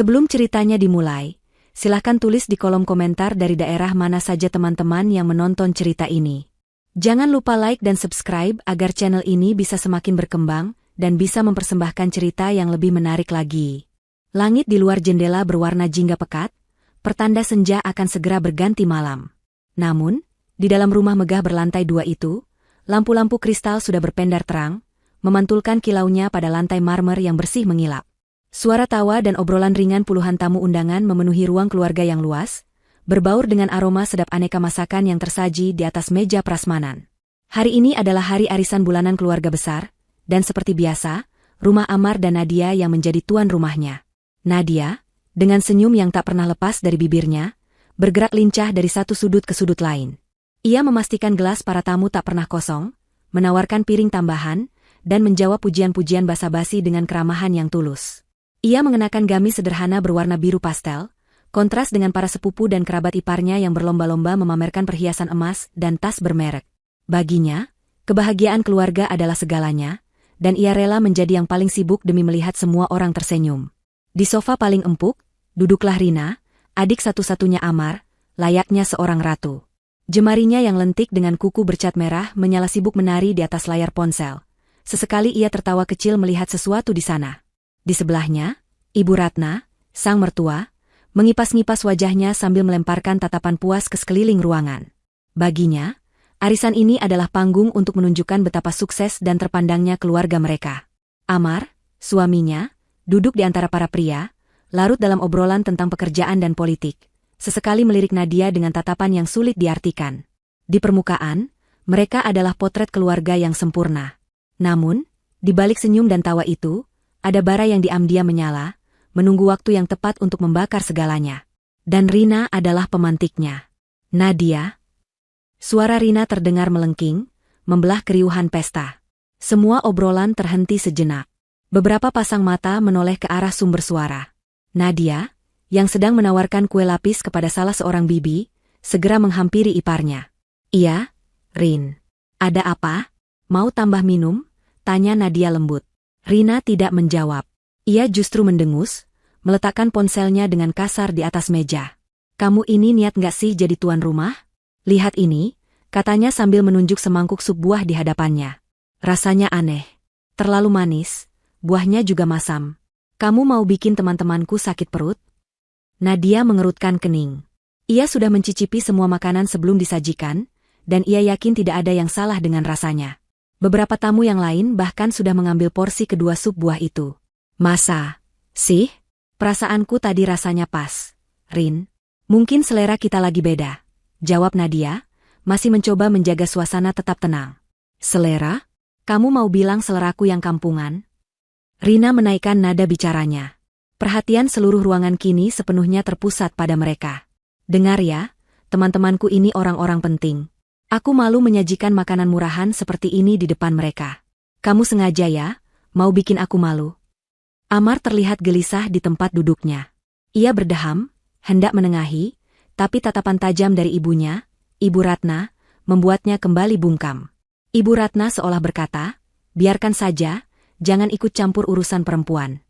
Sebelum ceritanya dimulai, silahkan tulis di kolom komentar dari daerah mana saja teman-teman yang menonton cerita ini. Jangan lupa like dan subscribe agar channel ini bisa semakin berkembang dan bisa mempersembahkan cerita yang lebih menarik lagi. Langit di luar jendela berwarna jingga pekat, pertanda senja akan segera berganti malam. Namun, di dalam rumah megah berlantai 2 itu, lampu-lampu kristal sudah berpendar terang, memantulkan kilaunya pada lantai marmer yang bersih mengilap. Suara tawa dan obrolan ringan puluhan tamu undangan memenuhi ruang keluarga yang luas, berbaur dengan aroma sedap aneka masakan yang tersaji di atas meja prasmanan. Hari ini adalah hari arisan bulanan keluarga besar, dan seperti biasa, rumah Amar dan Nadia yang menjadi tuan rumahnya. Nadia, dengan senyum yang tak pernah lepas dari bibirnya, bergerak lincah dari satu sudut ke sudut lain. Ia memastikan gelas para tamu tak pernah kosong, menawarkan piring tambahan, dan menjawab pujian-pujian basa-basi dengan keramahan yang tulus. Ia mengenakan gamis sederhana berwarna biru pastel, kontras dengan para sepupu dan kerabat iparnya yang berlomba-lomba memamerkan perhiasan emas dan tas bermerek. Baginya, kebahagiaan keluarga adalah segalanya, dan ia rela menjadi yang paling sibuk demi melihat semua orang tersenyum. Di sofa paling empuk, duduklah Rina, adik satu-satunya Amar, layaknya seorang ratu. Jemarinya yang lentik dengan kuku bercat merah menyala sibuk menari di atas layar ponsel. Sesekali ia tertawa kecil melihat sesuatu di sana. Di sebelahnya, Ibu Ratna, sang mertua, mengipas-ngipas wajahnya sambil melemparkan tatapan puas ke sekeliling ruangan. Baginya, arisan ini adalah panggung untuk menunjukkan betapa sukses dan terpandangnya keluarga mereka. Amar, suaminya, duduk di antara para pria, larut dalam obrolan tentang pekerjaan dan politik, sesekali melirik Nadia dengan tatapan yang sulit diartikan. Di permukaan, mereka adalah potret keluarga yang sempurna. Namun, di balik senyum dan tawa itu, ada bara yang diam-diam menyala, menunggu waktu yang tepat untuk membakar segalanya. Dan Rina adalah pemantiknya. Nadia. Suara Rina terdengar melengking, membelah keriuhan pesta. Semua obrolan terhenti sejenak. Beberapa pasang mata menoleh ke arah sumber suara. Nadia, yang sedang menawarkan kue lapis kepada salah seorang bibi, segera menghampiri iparnya. Iya, Rin. Ada apa? Mau tambah minum? Tanya Nadia lembut. Rina tidak menjawab. Ia justru mendengus, meletakkan ponselnya dengan kasar di atas meja. Kamu ini niat nggak sih jadi tuan rumah? Lihat ini, katanya sambil menunjuk semangkuk sup buah di hadapannya. Rasanya aneh. Terlalu manis, buahnya juga masam. Kamu mau bikin teman-temanku sakit perut? Nadia mengerutkan kening. Ia sudah mencicipi semua makanan sebelum disajikan, dan ia yakin tidak ada yang salah dengan rasanya. Beberapa tamu yang lain bahkan sudah mengambil porsi kedua sup buah itu. Masa sih? Perasaanku tadi rasanya pas. Rin, mungkin selera kita lagi beda, jawab Nadia, masih mencoba menjaga suasana tetap tenang. Selera? Kamu mau bilang seleraku yang kampungan? Rina menaikkan nada bicaranya. Perhatian seluruh ruangan kini sepenuhnya terpusat pada mereka. Dengar ya, teman-temanku ini orang-orang penting. Aku malu menyajikan makanan murahan seperti ini di depan mereka. Kamu sengaja ya, mau bikin aku malu. Amar terlihat gelisah di tempat duduknya. Ia berdeham, hendak menengahi, tapi tatapan tajam dari ibunya, Ibu Ratna, membuatnya kembali bungkam. Ibu Ratna seolah berkata, biarkan saja, jangan ikut campur urusan perempuan.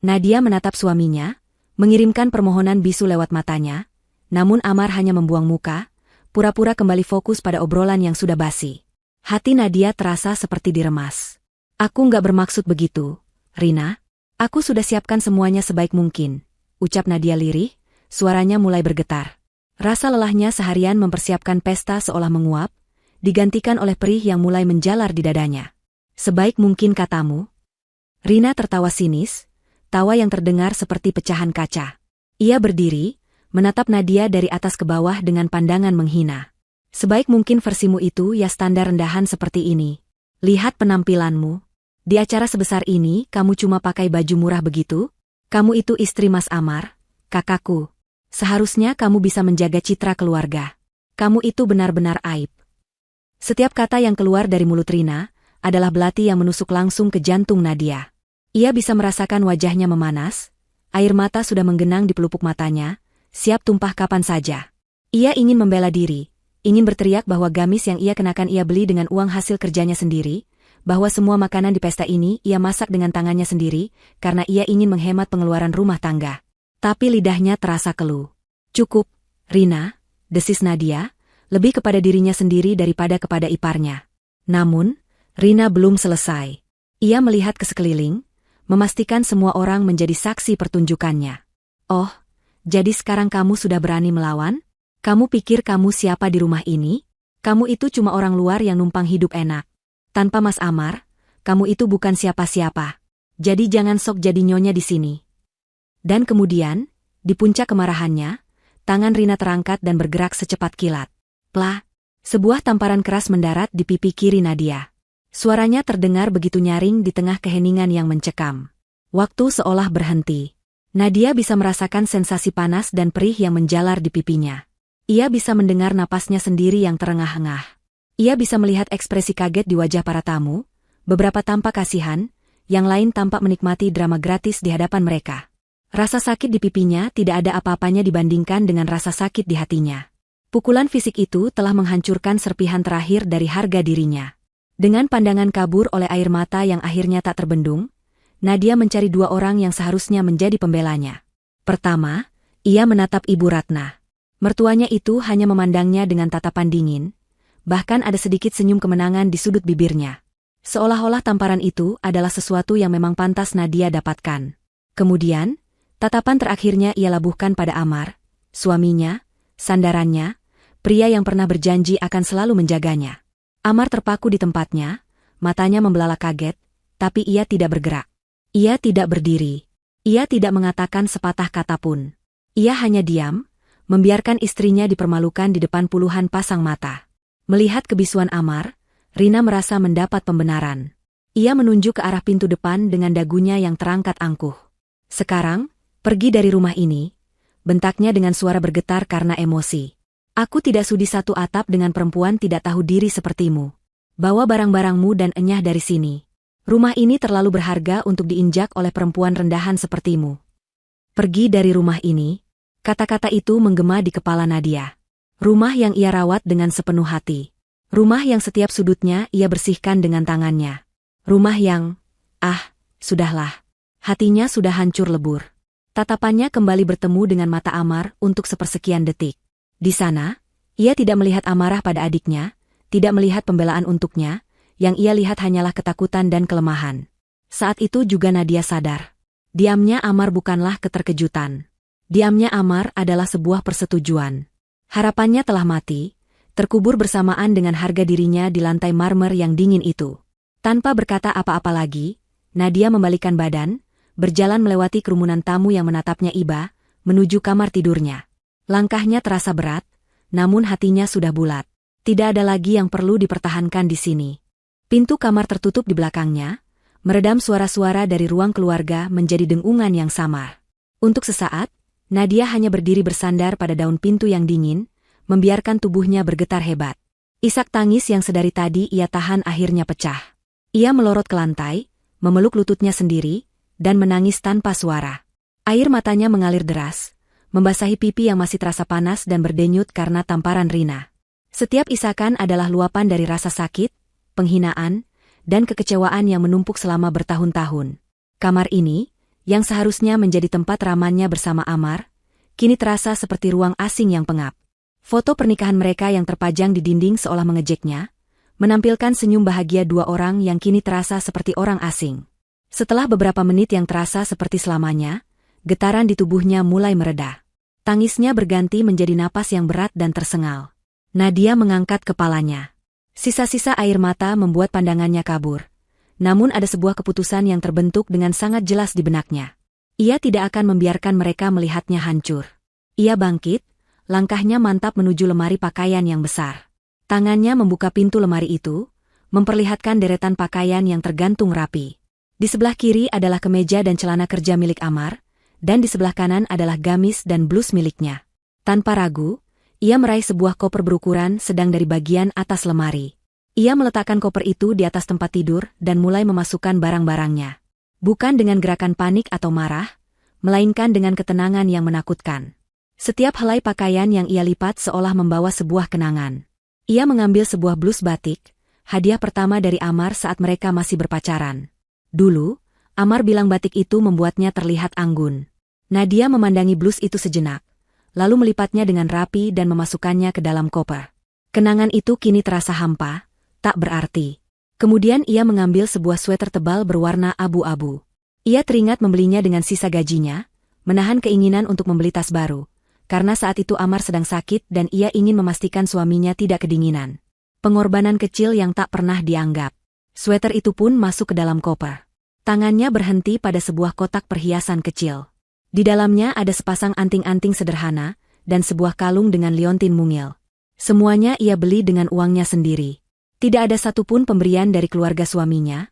Nadia menatap suaminya, mengirimkan permohonan bisu lewat matanya, namun Amar hanya membuang muka, pura-pura kembali fokus pada obrolan yang sudah basi. Hati Nadia terasa seperti diremas. Aku nggak bermaksud begitu, Rina. Aku sudah siapkan semuanya sebaik mungkin, ucap Nadia lirih, suaranya mulai bergetar. Rasa lelahnya seharian mempersiapkan pesta seolah menguap, digantikan oleh perih yang mulai menjalar di dadanya. Sebaik mungkin katamu? Rina tertawa sinis, tawa yang terdengar seperti pecahan kaca. Ia berdiri, menatap Nadia dari atas ke bawah dengan pandangan menghina. Sebaik mungkin versimu itu ya standar rendahan seperti ini. Lihat penampilanmu. Di acara sebesar ini kamu cuma pakai baju murah begitu? Kamu itu istri Mas Amar, kakakku. Seharusnya kamu bisa menjaga citra keluarga. Kamu itu benar-benar aib. Setiap kata yang keluar dari mulut Rina adalah belati yang menusuk langsung ke jantung Nadia. Ia bisa merasakan wajahnya memanas, air mata sudah menggenang di pelupuk matanya, siap tumpah kapan saja. Ia ingin membela diri, ingin berteriak bahwa gamis yang ia kenakan ia beli dengan uang hasil kerjanya sendiri, bahwa semua makanan di pesta ini ia masak dengan tangannya sendiri, karena ia ingin menghemat pengeluaran rumah tangga. Tapi lidahnya terasa keluh. Cukup, Rina, desis Nadia, lebih kepada dirinya sendiri daripada kepada iparnya. Namun, Rina belum selesai. Ia melihat ke sekeliling, memastikan semua orang menjadi saksi pertunjukannya. Oh, jadi sekarang kamu sudah berani melawan? Kamu pikir kamu siapa di rumah ini? Kamu itu cuma orang luar yang numpang hidup enak. Tanpa Mas Amar, kamu itu bukan siapa-siapa. Jadi jangan sok jadi nyonya di sini. Dan kemudian, di puncak kemarahannya, tangan Rina terangkat dan bergerak secepat kilat. Plah! Sebuah tamparan keras mendarat di pipi kiri Nadia. Suaranya terdengar begitu nyaring di tengah keheningan yang mencekam. Waktu seolah berhenti. Nadia bisa merasakan sensasi panas dan perih yang menjalar di pipinya. Ia bisa mendengar napasnya sendiri yang terengah-engah. Ia bisa melihat ekspresi kaget di wajah para tamu, beberapa tampak kasihan, yang lain tampak menikmati drama gratis di hadapan mereka. Rasa sakit di pipinya tidak ada apa-apanya dibandingkan dengan rasa sakit di hatinya. Pukulan fisik itu telah menghancurkan serpihan terakhir dari harga dirinya. Dengan pandangan kabur oleh air mata yang akhirnya tak terbendung, Nadia mencari dua orang yang seharusnya menjadi pembelanya. Pertama, ia menatap Ibu Ratna. Mertuanya itu hanya memandangnya dengan tatapan dingin, bahkan ada sedikit senyum kemenangan di sudut bibirnya. Seolah-olah tamparan itu adalah sesuatu yang memang pantas Nadia dapatkan. Kemudian, tatapan terakhirnya ia labuhkan pada Amar, suaminya, sandarannya, pria yang pernah berjanji akan selalu menjaganya. Amar terpaku di tempatnya, matanya membelalak kaget, tapi ia tidak bergerak. Ia tidak berdiri. Ia tidak mengatakan sepatah kata pun. Ia hanya diam, membiarkan istrinya dipermalukan di depan puluhan pasang mata. Melihat kebisuan Amar, Rina merasa mendapat pembenaran. Ia menunjuk ke arah pintu depan dengan dagunya yang terangkat angkuh. Sekarang, pergi dari rumah ini, bentaknya dengan suara bergetar karena emosi. Aku tidak sudi satu atap dengan perempuan tidak tahu diri sepertimu. Bawa barang-barangmu dan enyah dari sini. Rumah ini terlalu berharga untuk diinjak oleh perempuan rendahan sepertimu. Pergi dari rumah ini. Kata-kata itu menggema di kepala Nadia. Rumah yang ia rawat dengan sepenuh hati. Rumah yang setiap sudutnya ia bersihkan dengan tangannya. Rumah yang, sudahlah. Hatinya sudah hancur lebur. Tatapannya kembali bertemu dengan mata Amar untuk sepersekian detik. Di sana, ia tidak melihat amarah pada adiknya, tidak melihat pembelaan untuknya, yang ia lihat hanyalah ketakutan dan kelemahan. Saat itu juga Nadia sadar. Diamnya Amar bukanlah keterkejutan. Diamnya Amar adalah sebuah persetujuan. Harapannya telah mati, terkubur bersamaan dengan harga dirinya di lantai marmer yang dingin itu. Tanpa berkata apa-apa lagi, Nadia membalikkan badan, berjalan melewati kerumunan tamu yang menatapnya iba, menuju kamar tidurnya. Langkahnya terasa berat, namun hatinya sudah bulat. Tidak ada lagi yang perlu dipertahankan di sini. Pintu kamar tertutup di belakangnya, meredam suara-suara dari ruang keluarga menjadi dengungan yang samar. Untuk sesaat, Nadia hanya berdiri bersandar pada daun pintu yang dingin, membiarkan tubuhnya bergetar hebat. Isak tangis yang sedari tadi ia tahan akhirnya pecah. Ia melorot ke lantai, memeluk lututnya sendiri, dan menangis tanpa suara. Air matanya mengalir deras, membasahi pipi yang masih terasa panas dan berdenyut karena tamparan Rina. Setiap isakan adalah luapan dari rasa sakit, penghinaan, dan kekecewaan yang menumpuk selama bertahun-tahun. Kamar ini, yang seharusnya menjadi tempat ramannya bersama Amar, kini terasa seperti ruang asing yang pengap. Foto pernikahan mereka yang terpajang di dinding seolah mengejeknya, menampilkan senyum bahagia dua orang yang kini terasa seperti orang asing. Setelah beberapa menit yang terasa seperti selamanya, getaran di tubuhnya mulai mereda. Tangisnya berganti menjadi napas yang berat dan tersengal. Nadia mengangkat kepalanya. Sisa-sisa air mata membuat pandangannya kabur. Namun ada sebuah keputusan yang terbentuk dengan sangat jelas di benaknya. Ia tidak akan membiarkan mereka melihatnya hancur. Ia bangkit, langkahnya mantap menuju lemari pakaian yang besar. Tangannya membuka pintu lemari itu, memperlihatkan deretan pakaian yang tergantung rapi. Di sebelah kiri adalah kemeja dan celana kerja milik Amar, dan di sebelah kanan adalah gamis dan blus miliknya. Tanpa ragu, ia meraih sebuah koper berukuran sedang dari bagian atas lemari. Ia meletakkan koper itu di atas tempat tidur dan mulai memasukkan barang-barangnya. Bukan dengan gerakan panik atau marah, melainkan dengan ketenangan yang menakutkan. Setiap helai pakaian yang ia lipat seolah membawa sebuah kenangan. Ia mengambil sebuah blus batik, hadiah pertama dari Amar saat mereka masih berpacaran. Dulu, Amar bilang batik itu membuatnya terlihat anggun. Nadia memandangi blus itu sejenak, lalu melipatnya dengan rapi dan memasukkannya ke dalam koper. Kenangan itu kini terasa hampa, tak berarti. Kemudian ia mengambil sebuah sweater tebal berwarna abu-abu. Ia teringat membelinya dengan sisa gajinya, menahan keinginan untuk membeli tas baru, karena saat itu Amar sedang sakit dan ia ingin memastikan suaminya tidak kedinginan. Pengorbanan kecil yang tak pernah dianggap. Sweater itu pun masuk ke dalam koper. Tangannya berhenti pada sebuah kotak perhiasan kecil. Di dalamnya ada sepasang anting-anting sederhana, dan sebuah kalung dengan liontin mungil. Semuanya ia beli dengan uangnya sendiri. Tidak ada satupun pemberian dari keluarga suaminya,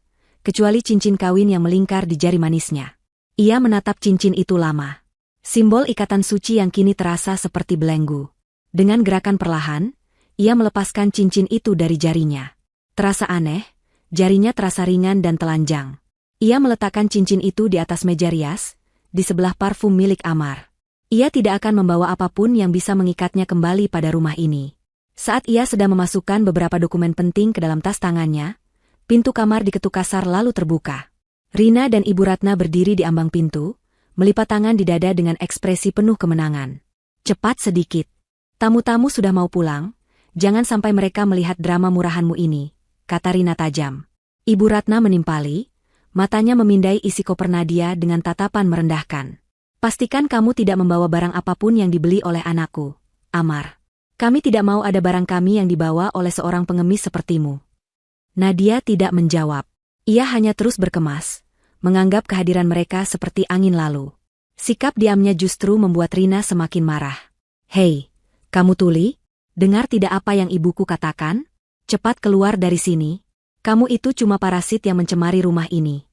kecuali cincin kawin yang melingkar di jari manisnya. Ia menatap cincin itu lama. Simbol ikatan suci yang kini terasa seperti belenggu. Dengan gerakan perlahan, ia melepaskan cincin itu dari jarinya. Terasa aneh, jarinya terasa ringan dan telanjang. Ia meletakkan cincin itu di atas meja rias, di sebelah parfum milik Amar. Ia tidak akan membawa apapun yang bisa mengikatnya kembali pada rumah ini. Saat ia sedang memasukkan beberapa dokumen penting ke dalam tas tangannya, pintu kamar diketuk kasar lalu terbuka. Rina dan Ibu Ratna berdiri di ambang pintu, melipat tangan di dada dengan ekspresi penuh kemenangan. Cepat sedikit. Tamu-tamu sudah mau pulang, jangan sampai mereka melihat drama murahanmu ini, kata Rina tajam. Ibu Ratna menimpali, matanya memindai isi koper Nadia dengan tatapan merendahkan. Pastikan kamu tidak membawa barang apapun yang dibeli oleh anakku, Amar. Kami tidak mau ada barang kami yang dibawa oleh seorang pengemis sepertimu. Nadia tidak menjawab. Ia hanya terus berkemas, menganggap kehadiran mereka seperti angin lalu. Sikap diamnya justru membuat Rina semakin marah. Hei, kamu tuli? Dengar tidak apa yang ibuku katakan? Cepat keluar dari sini. Kamu itu cuma parasit yang mencemari rumah ini.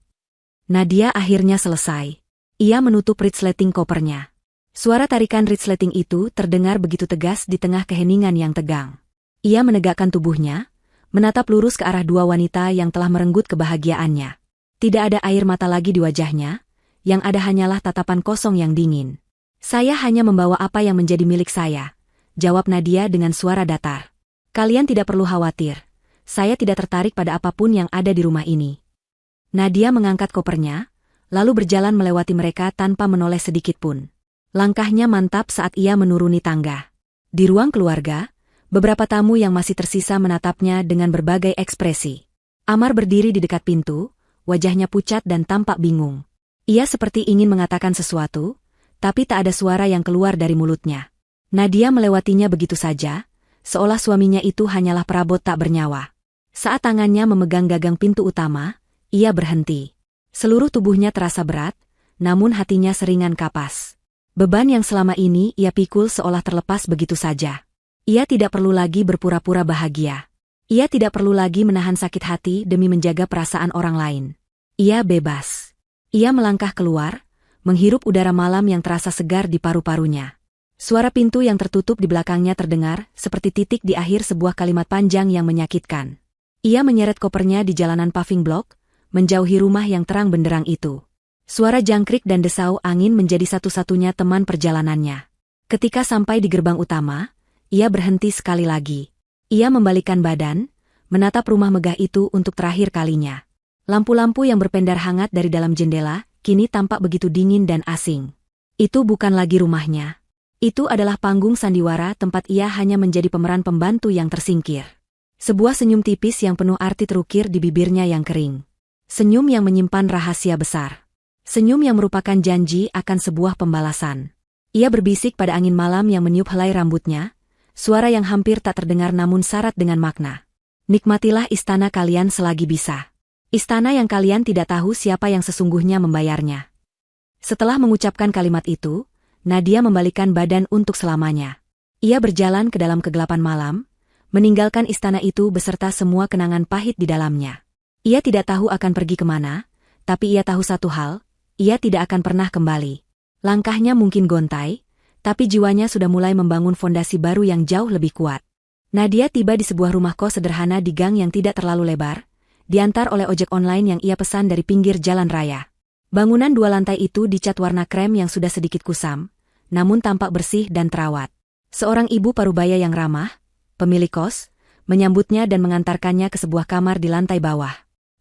Nadia akhirnya selesai. Ia menutup resleting kopernya. Suara tarikan resleting itu terdengar begitu tegas di tengah keheningan yang tegang. Ia menegakkan tubuhnya, menatap lurus ke arah dua wanita yang telah merenggut kebahagiaannya. Tidak ada air mata lagi di wajahnya, yang ada hanyalah tatapan kosong yang dingin. Saya hanya membawa apa yang menjadi milik saya, jawab Nadia dengan suara datar. Kalian tidak perlu khawatir. Saya tidak tertarik pada apapun yang ada di rumah ini. Nadia mengangkat kopernya, lalu berjalan melewati mereka tanpa menoleh sedikitpun. Langkahnya mantap saat ia menuruni tangga. Di ruang keluarga, beberapa tamu yang masih tersisa menatapnya dengan berbagai ekspresi. Amar berdiri di dekat pintu, wajahnya pucat dan tampak bingung. Ia seperti ingin mengatakan sesuatu, tapi tak ada suara yang keluar dari mulutnya. Nadia melewatinya begitu saja, seolah suaminya itu hanyalah perabot tak bernyawa. Saat tangannya memegang gagang pintu utama, ia berhenti. Seluruh tubuhnya terasa berat, namun hatinya seringan kapas. Beban yang selama ini ia pikul seolah terlepas begitu saja. Ia tidak perlu lagi berpura-pura bahagia. Ia tidak perlu lagi menahan sakit hati demi menjaga perasaan orang lain. Ia bebas. Ia melangkah keluar, menghirup udara malam yang terasa segar di paru-parunya. Suara pintu yang tertutup di belakangnya terdengar, seperti titik di akhir sebuah kalimat panjang yang menyakitkan. Ia menyeret kopernya di jalanan paving block, menjauhi rumah yang terang benderang itu. Suara jangkrik dan desau angin menjadi satu-satunya teman perjalanannya. Ketika sampai di gerbang utama, ia berhenti sekali lagi. Ia membalikkan badan, menatap rumah megah itu untuk terakhir kalinya. Lampu-lampu yang berpendar hangat dari dalam jendela, kini tampak begitu dingin dan asing. Itu bukan lagi rumahnya. Itu adalah panggung sandiwara tempat ia hanya menjadi pemeran pembantu yang tersingkir. Sebuah senyum tipis yang penuh arti terukir di bibirnya yang kering. Senyum yang menyimpan rahasia besar. Senyum yang merupakan janji akan sebuah pembalasan. Ia berbisik pada angin malam yang meniup helai rambutnya, suara yang hampir tak terdengar namun syarat dengan makna. Nikmatilah istana kalian selagi bisa. Istana yang kalian tidak tahu siapa yang sesungguhnya membayarnya. Setelah mengucapkan kalimat itu, Nadia membalikkan badan untuk selamanya. Ia berjalan ke dalam kegelapan malam, meninggalkan istana itu beserta semua kenangan pahit di dalamnya. Ia tidak tahu akan pergi kemana, tapi ia tahu satu hal, ia tidak akan pernah kembali. Langkahnya mungkin gontai, tapi jiwanya sudah mulai membangun fondasi baru yang jauh lebih kuat. Nadia tiba di sebuah rumah kos sederhana di gang yang tidak terlalu lebar, diantar oleh ojek online yang ia pesan dari pinggir jalan raya. Bangunan 2 lantai itu dicat warna krem yang sudah sedikit kusam, namun tampak bersih dan terawat. Seorang ibu parubaya yang ramah, pemilik kos, menyambutnya dan mengantarkannya ke sebuah kamar di lantai bawah.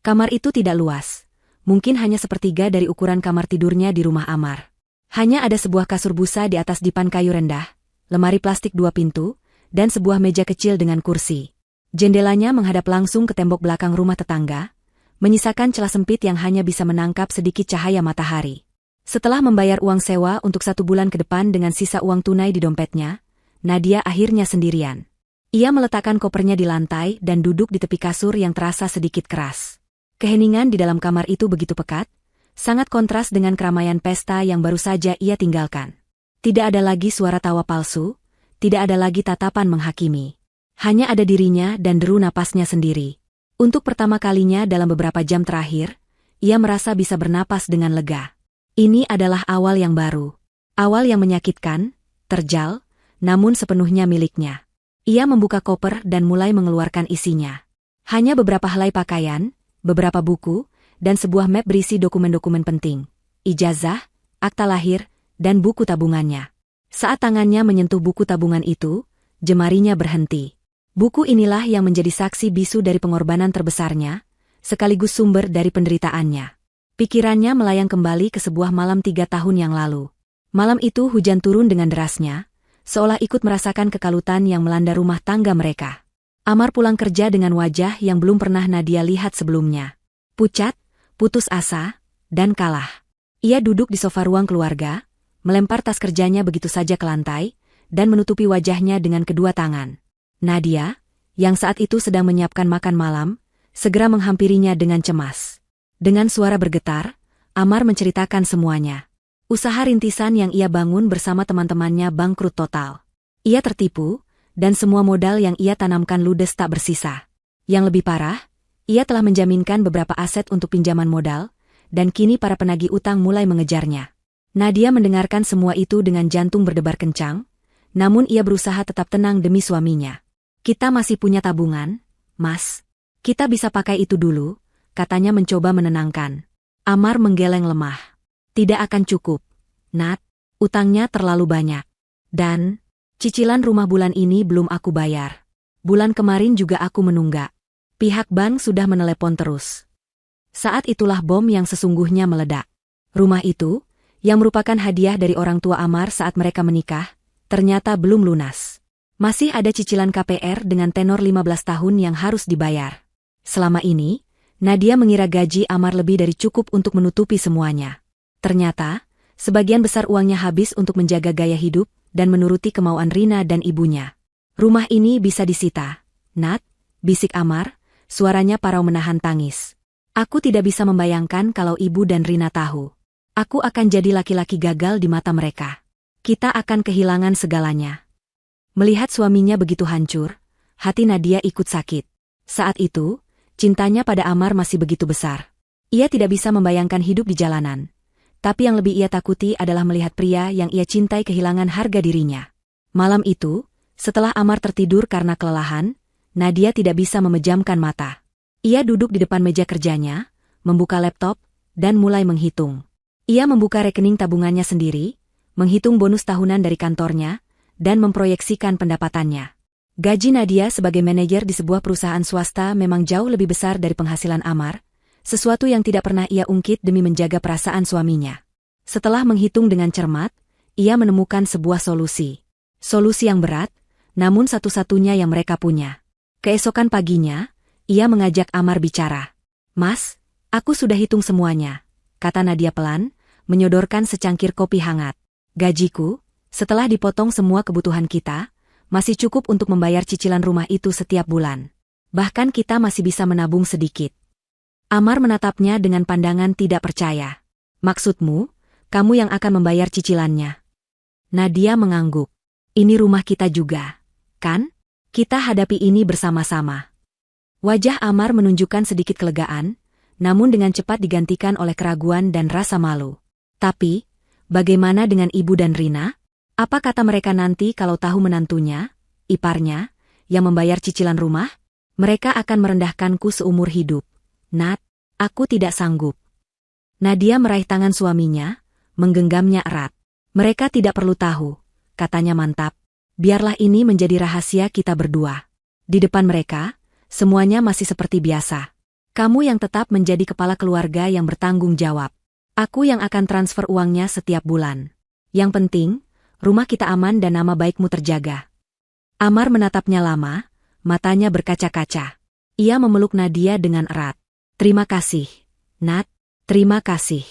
Kamar itu tidak luas, mungkin hanya sepertiga dari ukuran kamar tidurnya di rumah Amar. Hanya ada sebuah kasur busa di atas dipan kayu rendah, lemari plastik 2 pintu, dan sebuah meja kecil dengan kursi. Jendelanya menghadap langsung ke tembok belakang rumah tetangga, menyisakan celah sempit yang hanya bisa menangkap sedikit cahaya matahari. Setelah membayar uang sewa untuk 1 bulan ke depan dengan sisa uang tunai di dompetnya, Nadia akhirnya sendirian. Ia meletakkan kopernya di lantai dan duduk di tepi kasur yang terasa sedikit keras. Keheningan di dalam kamar itu begitu pekat, sangat kontras dengan keramaian pesta yang baru saja ia tinggalkan. Tidak ada lagi suara tawa palsu, tidak ada lagi tatapan menghakimi. Hanya ada dirinya dan deru napasnya sendiri. Untuk pertama kalinya dalam beberapa jam terakhir, ia merasa bisa bernapas dengan lega. Ini adalah awal yang baru. Awal yang menyakitkan, terjal, namun sepenuhnya miliknya. Ia membuka koper dan mulai mengeluarkan isinya. Hanya beberapa helai pakaian, beberapa buku, dan sebuah map berisi dokumen-dokumen penting. Ijazah, akta lahir, dan buku tabungannya. Saat tangannya menyentuh buku tabungan itu, jemarinya berhenti. Buku inilah yang menjadi saksi bisu dari pengorbanan terbesarnya, sekaligus sumber dari penderitaannya. Pikirannya melayang kembali ke sebuah malam 3 tahun yang lalu. Malam itu hujan turun dengan derasnya, seolah ikut merasakan kekalutan yang melanda rumah tangga mereka. Amar pulang kerja dengan wajah yang belum pernah Nadia lihat sebelumnya. Pucat, putus asa, dan kalah. Ia duduk di sofa ruang keluarga, melempar tas kerjanya begitu saja ke lantai, dan menutupi wajahnya dengan kedua tangan. Nadia, yang saat itu sedang menyiapkan makan malam, segera menghampirinya dengan cemas. Dengan suara bergetar, Amar menceritakan semuanya. Usaha rintisan yang ia bangun bersama teman-temannya bangkrut total. Ia tertipu, dan semua modal yang ia tanamkan ludes tak bersisa. Yang lebih parah, ia telah menjaminkan beberapa aset untuk pinjaman modal, dan kini para penagih utang mulai mengejarnya. Nadia mendengarkan semua itu dengan jantung berdebar kencang, namun ia berusaha tetap tenang demi suaminya. Kita masih punya tabungan, Mas. Kita bisa pakai itu dulu, katanya mencoba menenangkan. Amar menggeleng lemah. Tidak akan cukup, Nat. Utangnya terlalu banyak. Dan, cicilan rumah bulan ini belum aku bayar. Bulan kemarin juga aku menunggak. Pihak bank sudah menelepon terus. Saat itulah bom yang sesungguhnya meledak. Rumah itu, yang merupakan hadiah dari orang tua Amar saat mereka menikah, ternyata belum lunas. Masih ada cicilan KPR dengan tenor 15 tahun yang harus dibayar. Selama ini, Nadia mengira gaji Amar lebih dari cukup untuk menutupi semuanya. Ternyata, sebagian besar uangnya habis untuk menjaga gaya hidup dan menuruti kemauan Rina dan ibunya. Rumah ini bisa disita, Nat, bisik Amar, suaranya parau menahan tangis. Aku tidak bisa membayangkan kalau ibu dan Rina tahu. Aku akan jadi laki-laki gagal di mata mereka. Kita akan kehilangan segalanya. Melihat suaminya begitu hancur, hati Nadia ikut sakit. Saat itu, cintanya pada Amar masih begitu besar. Ia tidak bisa membayangkan hidup di jalanan. Tapi yang lebih ia takuti adalah melihat pria yang ia cintai kehilangan harga dirinya. Malam itu, setelah Amar tertidur karena kelelahan, Nadia tidak bisa memejamkan mata. Ia duduk di depan meja kerjanya, membuka laptop, dan mulai menghitung. Ia membuka rekening tabungannya sendiri, menghitung bonus tahunan dari kantornya, dan memproyeksikan pendapatannya. Gaji Nadia sebagai manajer di sebuah perusahaan swasta memang jauh lebih besar dari penghasilan Amar, sesuatu yang tidak pernah ia ungkit demi menjaga perasaan suaminya. Setelah menghitung dengan cermat, ia menemukan sebuah solusi. Solusi yang berat, namun satu-satunya yang mereka punya. Keesokan paginya, ia mengajak Amar bicara. Mas, aku sudah hitung semuanya, kata Nadia pelan, menyodorkan secangkir kopi hangat. Gajiku, setelah dipotong semua kebutuhan kita, masih cukup untuk membayar cicilan rumah itu setiap bulan. Bahkan kita masih bisa menabung sedikit. Amar menatapnya dengan pandangan tidak percaya. Maksudmu, kamu yang akan membayar cicilannya? Nadia mengangguk. Ini rumah kita juga, kan? Kita hadapi ini bersama-sama. Wajah Amar menunjukkan sedikit kelegaan, namun dengan cepat digantikan oleh keraguan dan rasa malu. Tapi, bagaimana dengan ibu dan Rina? Apa kata mereka nanti kalau tahu menantunya, iparnya, yang membayar cicilan rumah? Mereka akan merendahkanku seumur hidup. Nat, aku tidak sanggup. Nadia meraih tangan suaminya, menggenggamnya erat. Mereka tidak perlu tahu, katanya mantap. Biarlah ini menjadi rahasia kita berdua. Di depan mereka, semuanya masih seperti biasa. Kamu yang tetap menjadi kepala keluarga yang bertanggung jawab. Aku yang akan transfer uangnya setiap bulan. Yang penting, rumah kita aman dan nama baikmu terjaga. Amar menatapnya lama, matanya berkaca-kaca. Ia memeluk Nadia dengan erat. Terima kasih, Nat. Terima kasih.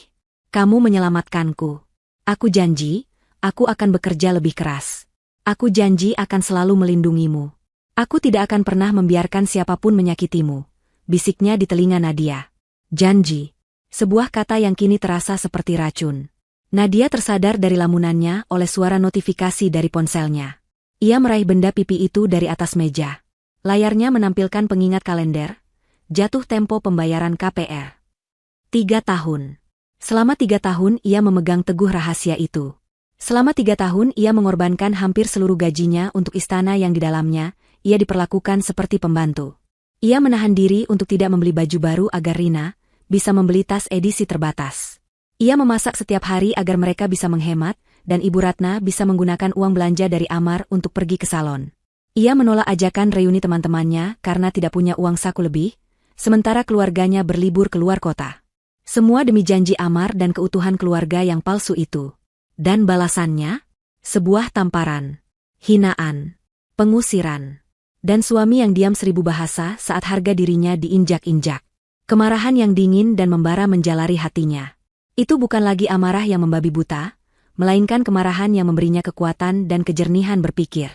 Kamu menyelamatkanku. Aku janji, aku akan bekerja lebih keras. Aku janji akan selalu melindungimu. Aku tidak akan pernah membiarkan siapapun menyakitimu, bisiknya di telinga Nadia. Janji. Sebuah kata yang kini terasa seperti racun. Nadia tersadar dari lamunannya oleh suara notifikasi dari ponselnya. Ia meraih benda pipi itu dari atas meja. Layarnya menampilkan pengingat kalender, jatuh tempo pembayaran KPR. 3 tahun. Selama 3 tahun ia memegang teguh rahasia itu. Selama 3 tahun ia mengorbankan hampir seluruh gajinya untuk istana yang di dalamnya, ia diperlakukan seperti pembantu. Ia menahan diri untuk tidak membeli baju baru agar Rina bisa membeli tas edisi terbatas. Ia memasak setiap hari agar mereka bisa menghemat, dan Ibu Ratna bisa menggunakan uang belanja dari Amar untuk pergi ke salon. Ia menolak ajakan reuni teman-temannya karena tidak punya uang saku lebih, sementara keluarganya berlibur keluar kota. Semua demi janji Amar dan keutuhan keluarga yang palsu itu. Dan balasannya? Sebuah tamparan, hinaan, pengusiran, dan suami yang diam 1000 bahasa saat harga dirinya diinjak-injak. Kemarahan yang dingin dan membara menjalari hatinya. Itu bukan lagi amarah yang membabi buta, melainkan kemarahan yang memberinya kekuatan dan kejernihan berpikir.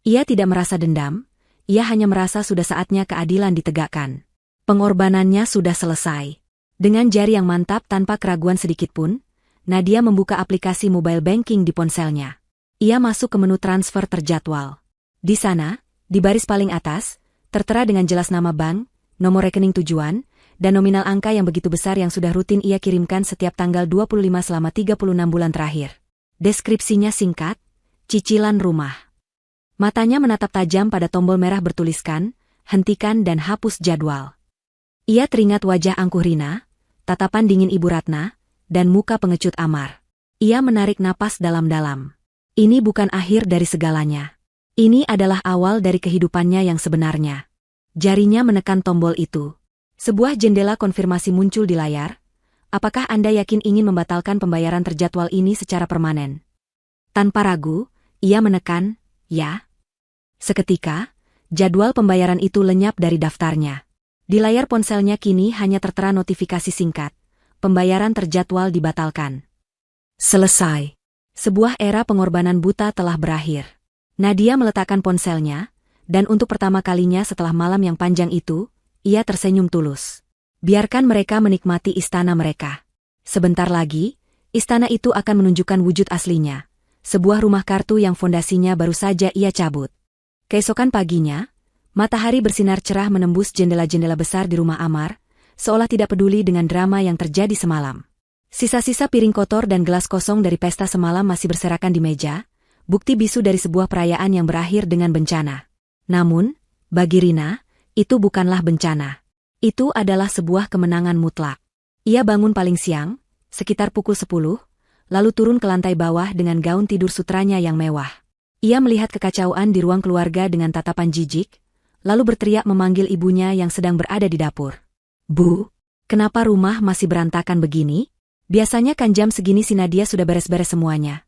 Ia tidak merasa dendam, ia hanya merasa sudah saatnya keadilan ditegakkan. Pengorbanannya sudah selesai. Dengan jari yang mantap tanpa keraguan sedikitpun, Nadia membuka aplikasi mobile banking di ponselnya. Ia masuk ke menu transfer terjadwal. Di sana, di baris paling atas, tertera dengan jelas nama bank, nomor rekening tujuan, dan nominal angka yang begitu besar yang sudah rutin ia kirimkan setiap tanggal 25 selama 36 bulan terakhir. Deskripsinya singkat, cicilan rumah. Matanya menatap tajam pada tombol merah bertuliskan, hentikan dan hapus jadwal. Ia teringat wajah angkuh Rina, tatapan dingin Ibu Ratna, dan muka pengecut Amar. Ia menarik napas dalam-dalam. Ini bukan akhir dari segalanya. Ini adalah awal dari kehidupannya yang sebenarnya. Jarinya menekan tombol itu. Sebuah jendela konfirmasi muncul di layar. Apakah Anda yakin ingin membatalkan pembayaran terjadwal ini secara permanen? Tanpa ragu, ia menekan, ya. Seketika, jadwal pembayaran itu lenyap dari daftarnya. Di layar ponselnya kini hanya tertera notifikasi singkat. Pembayaran terjadwal dibatalkan. Selesai. Sebuah era pengorbanan buta telah berakhir. Nadia meletakkan ponselnya, dan untuk pertama kalinya setelah malam yang panjang itu, ia tersenyum tulus. Biarkan mereka menikmati istana mereka. Sebentar lagi, istana itu akan menunjukkan wujud aslinya. Sebuah rumah kartu yang fondasinya baru saja ia cabut. Keesokan paginya, matahari bersinar cerah menembus jendela-jendela besar di rumah Amar, seolah tidak peduli dengan drama yang terjadi semalam. Sisa-sisa piring kotor dan gelas kosong dari pesta semalam masih berserakan di meja, bukti bisu dari sebuah perayaan yang berakhir dengan bencana. Namun, bagi Rina, itu bukanlah bencana. Itu adalah sebuah kemenangan mutlak. Ia bangun paling siang, sekitar pukul 10, lalu turun ke lantai bawah dengan gaun tidur sutranya yang mewah. Ia melihat kekacauan di ruang keluarga dengan tatapan jijik, lalu berteriak memanggil ibunya yang sedang berada di dapur. Bu, kenapa rumah masih berantakan begini? Biasanya kan jam segini si Nadia sudah beres-beres semuanya.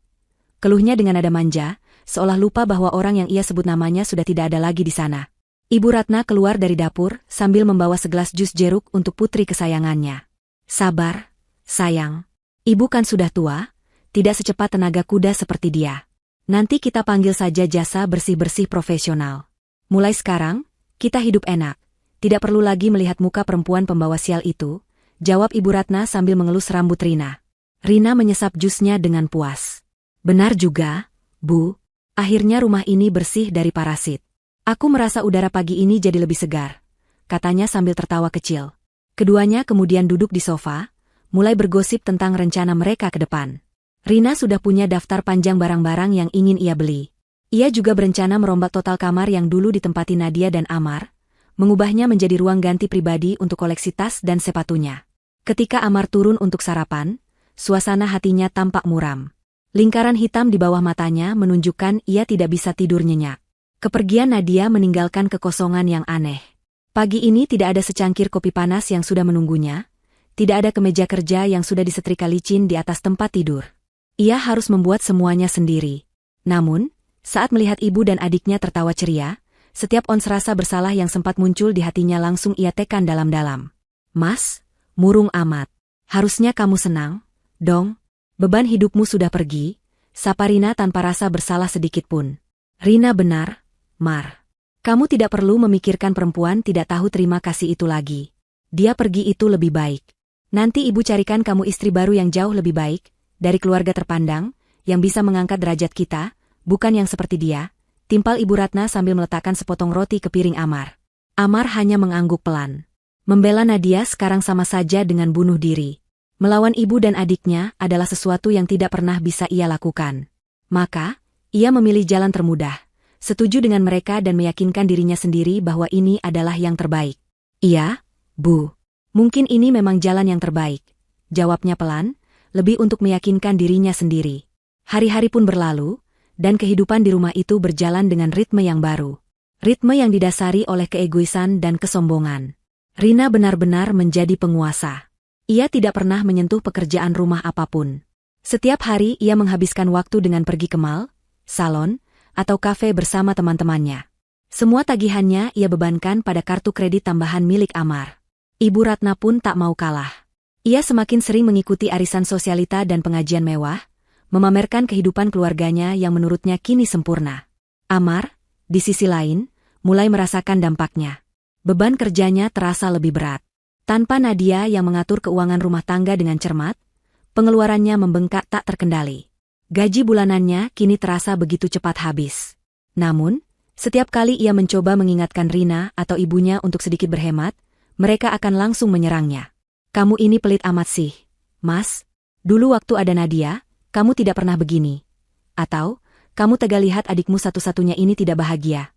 Keluhnya dengan nada manja, seolah lupa bahwa orang yang ia sebut namanya sudah tidak ada lagi di sana. Ibu Ratna keluar dari dapur sambil membawa segelas jus jeruk untuk putri kesayangannya. Sabar, sayang. Ibu kan sudah tua, tidak secepat tenaga kuda seperti dia. Nanti kita panggil saja jasa bersih-bersih profesional. Mulai sekarang, kita hidup enak. Tidak perlu lagi melihat muka perempuan pembawa sial itu, jawab Ibu Ratna sambil mengelus rambut Rina. Rina menyesap jusnya dengan puas. Benar juga, Bu. Akhirnya rumah ini bersih dari parasit. Aku merasa udara pagi ini jadi lebih segar, katanya sambil tertawa kecil. Keduanya kemudian duduk di sofa, mulai bergosip tentang rencana mereka ke depan. Rina sudah punya daftar panjang barang-barang yang ingin ia beli. Ia juga berencana merombak total kamar yang dulu ditempati Nadia dan Amar, mengubahnya menjadi ruang ganti pribadi untuk koleksi tas dan sepatunya. Ketika Amar turun untuk sarapan, suasana hatinya tampak muram. Lingkaran hitam di bawah matanya menunjukkan ia tidak bisa tidur nyenyak. Kepergian Nadia meninggalkan kekosongan yang aneh. Pagi ini tidak ada secangkir kopi panas yang sudah menunggunya, tidak ada kemeja kerja yang sudah disetrika licin di atas tempat tidur. Ia harus membuat semuanya sendiri. Namun, saat melihat ibu dan adiknya tertawa ceria, setiap ons rasa bersalah yang sempat muncul di hatinya langsung ia tekan dalam-dalam. Mas, murung amat. Harusnya kamu senang, dong. Beban hidupmu sudah pergi, sapa Rina tanpa rasa bersalah sedikit pun. Rina benar, Mar. Kamu tidak perlu memikirkan perempuan tidak tahu terima kasih itu lagi. Dia pergi itu lebih baik. Nanti ibu carikan kamu istri baru yang jauh lebih baik, dari keluarga terpandang, yang bisa mengangkat derajat kita, bukan yang seperti dia, timpal Ibu Ratna sambil meletakkan sepotong roti ke piring Amar. Amar hanya mengangguk pelan. Membela Nadia sekarang sama saja dengan bunuh diri. Melawan ibu dan adiknya adalah sesuatu yang tidak pernah bisa ia lakukan. Maka, ia memilih jalan termudah, setuju dengan mereka dan meyakinkan dirinya sendiri bahwa ini adalah yang terbaik. Iya, Bu. Mungkin ini memang jalan yang terbaik, jawabnya pelan, lebih untuk meyakinkan dirinya sendiri. Hari-hari pun berlalu, dan kehidupan di rumah itu berjalan dengan ritme yang baru. Ritme yang didasari oleh keegoisan dan kesombongan. Rina benar-benar menjadi penguasa. Ia tidak pernah menyentuh pekerjaan rumah apapun. Setiap hari ia menghabiskan waktu dengan pergi ke mall, salon, atau kafe bersama teman-temannya. Semua tagihannya ia bebankan pada kartu kredit tambahan milik Amar. Ibu Ratna pun tak mau kalah. Ia semakin sering mengikuti arisan sosialita dan pengajian mewah, memamerkan kehidupan keluarganya yang menurutnya kini sempurna. Amar, di sisi lain, mulai merasakan dampaknya. Beban kerjanya terasa lebih berat. Tanpa Nadia yang mengatur keuangan rumah tangga dengan cermat, pengeluarannya membengkak tak terkendali. Gaji bulanannya kini terasa begitu cepat habis. Namun, setiap kali ia mencoba mengingatkan Rina atau ibunya untuk sedikit berhemat, mereka akan langsung menyerangnya. Kamu ini pelit amat sih, Mas. Dulu waktu ada Nadia, kamu tidak pernah begini. Atau, kamu tega lihat adikmu satu-satunya ini tidak bahagia.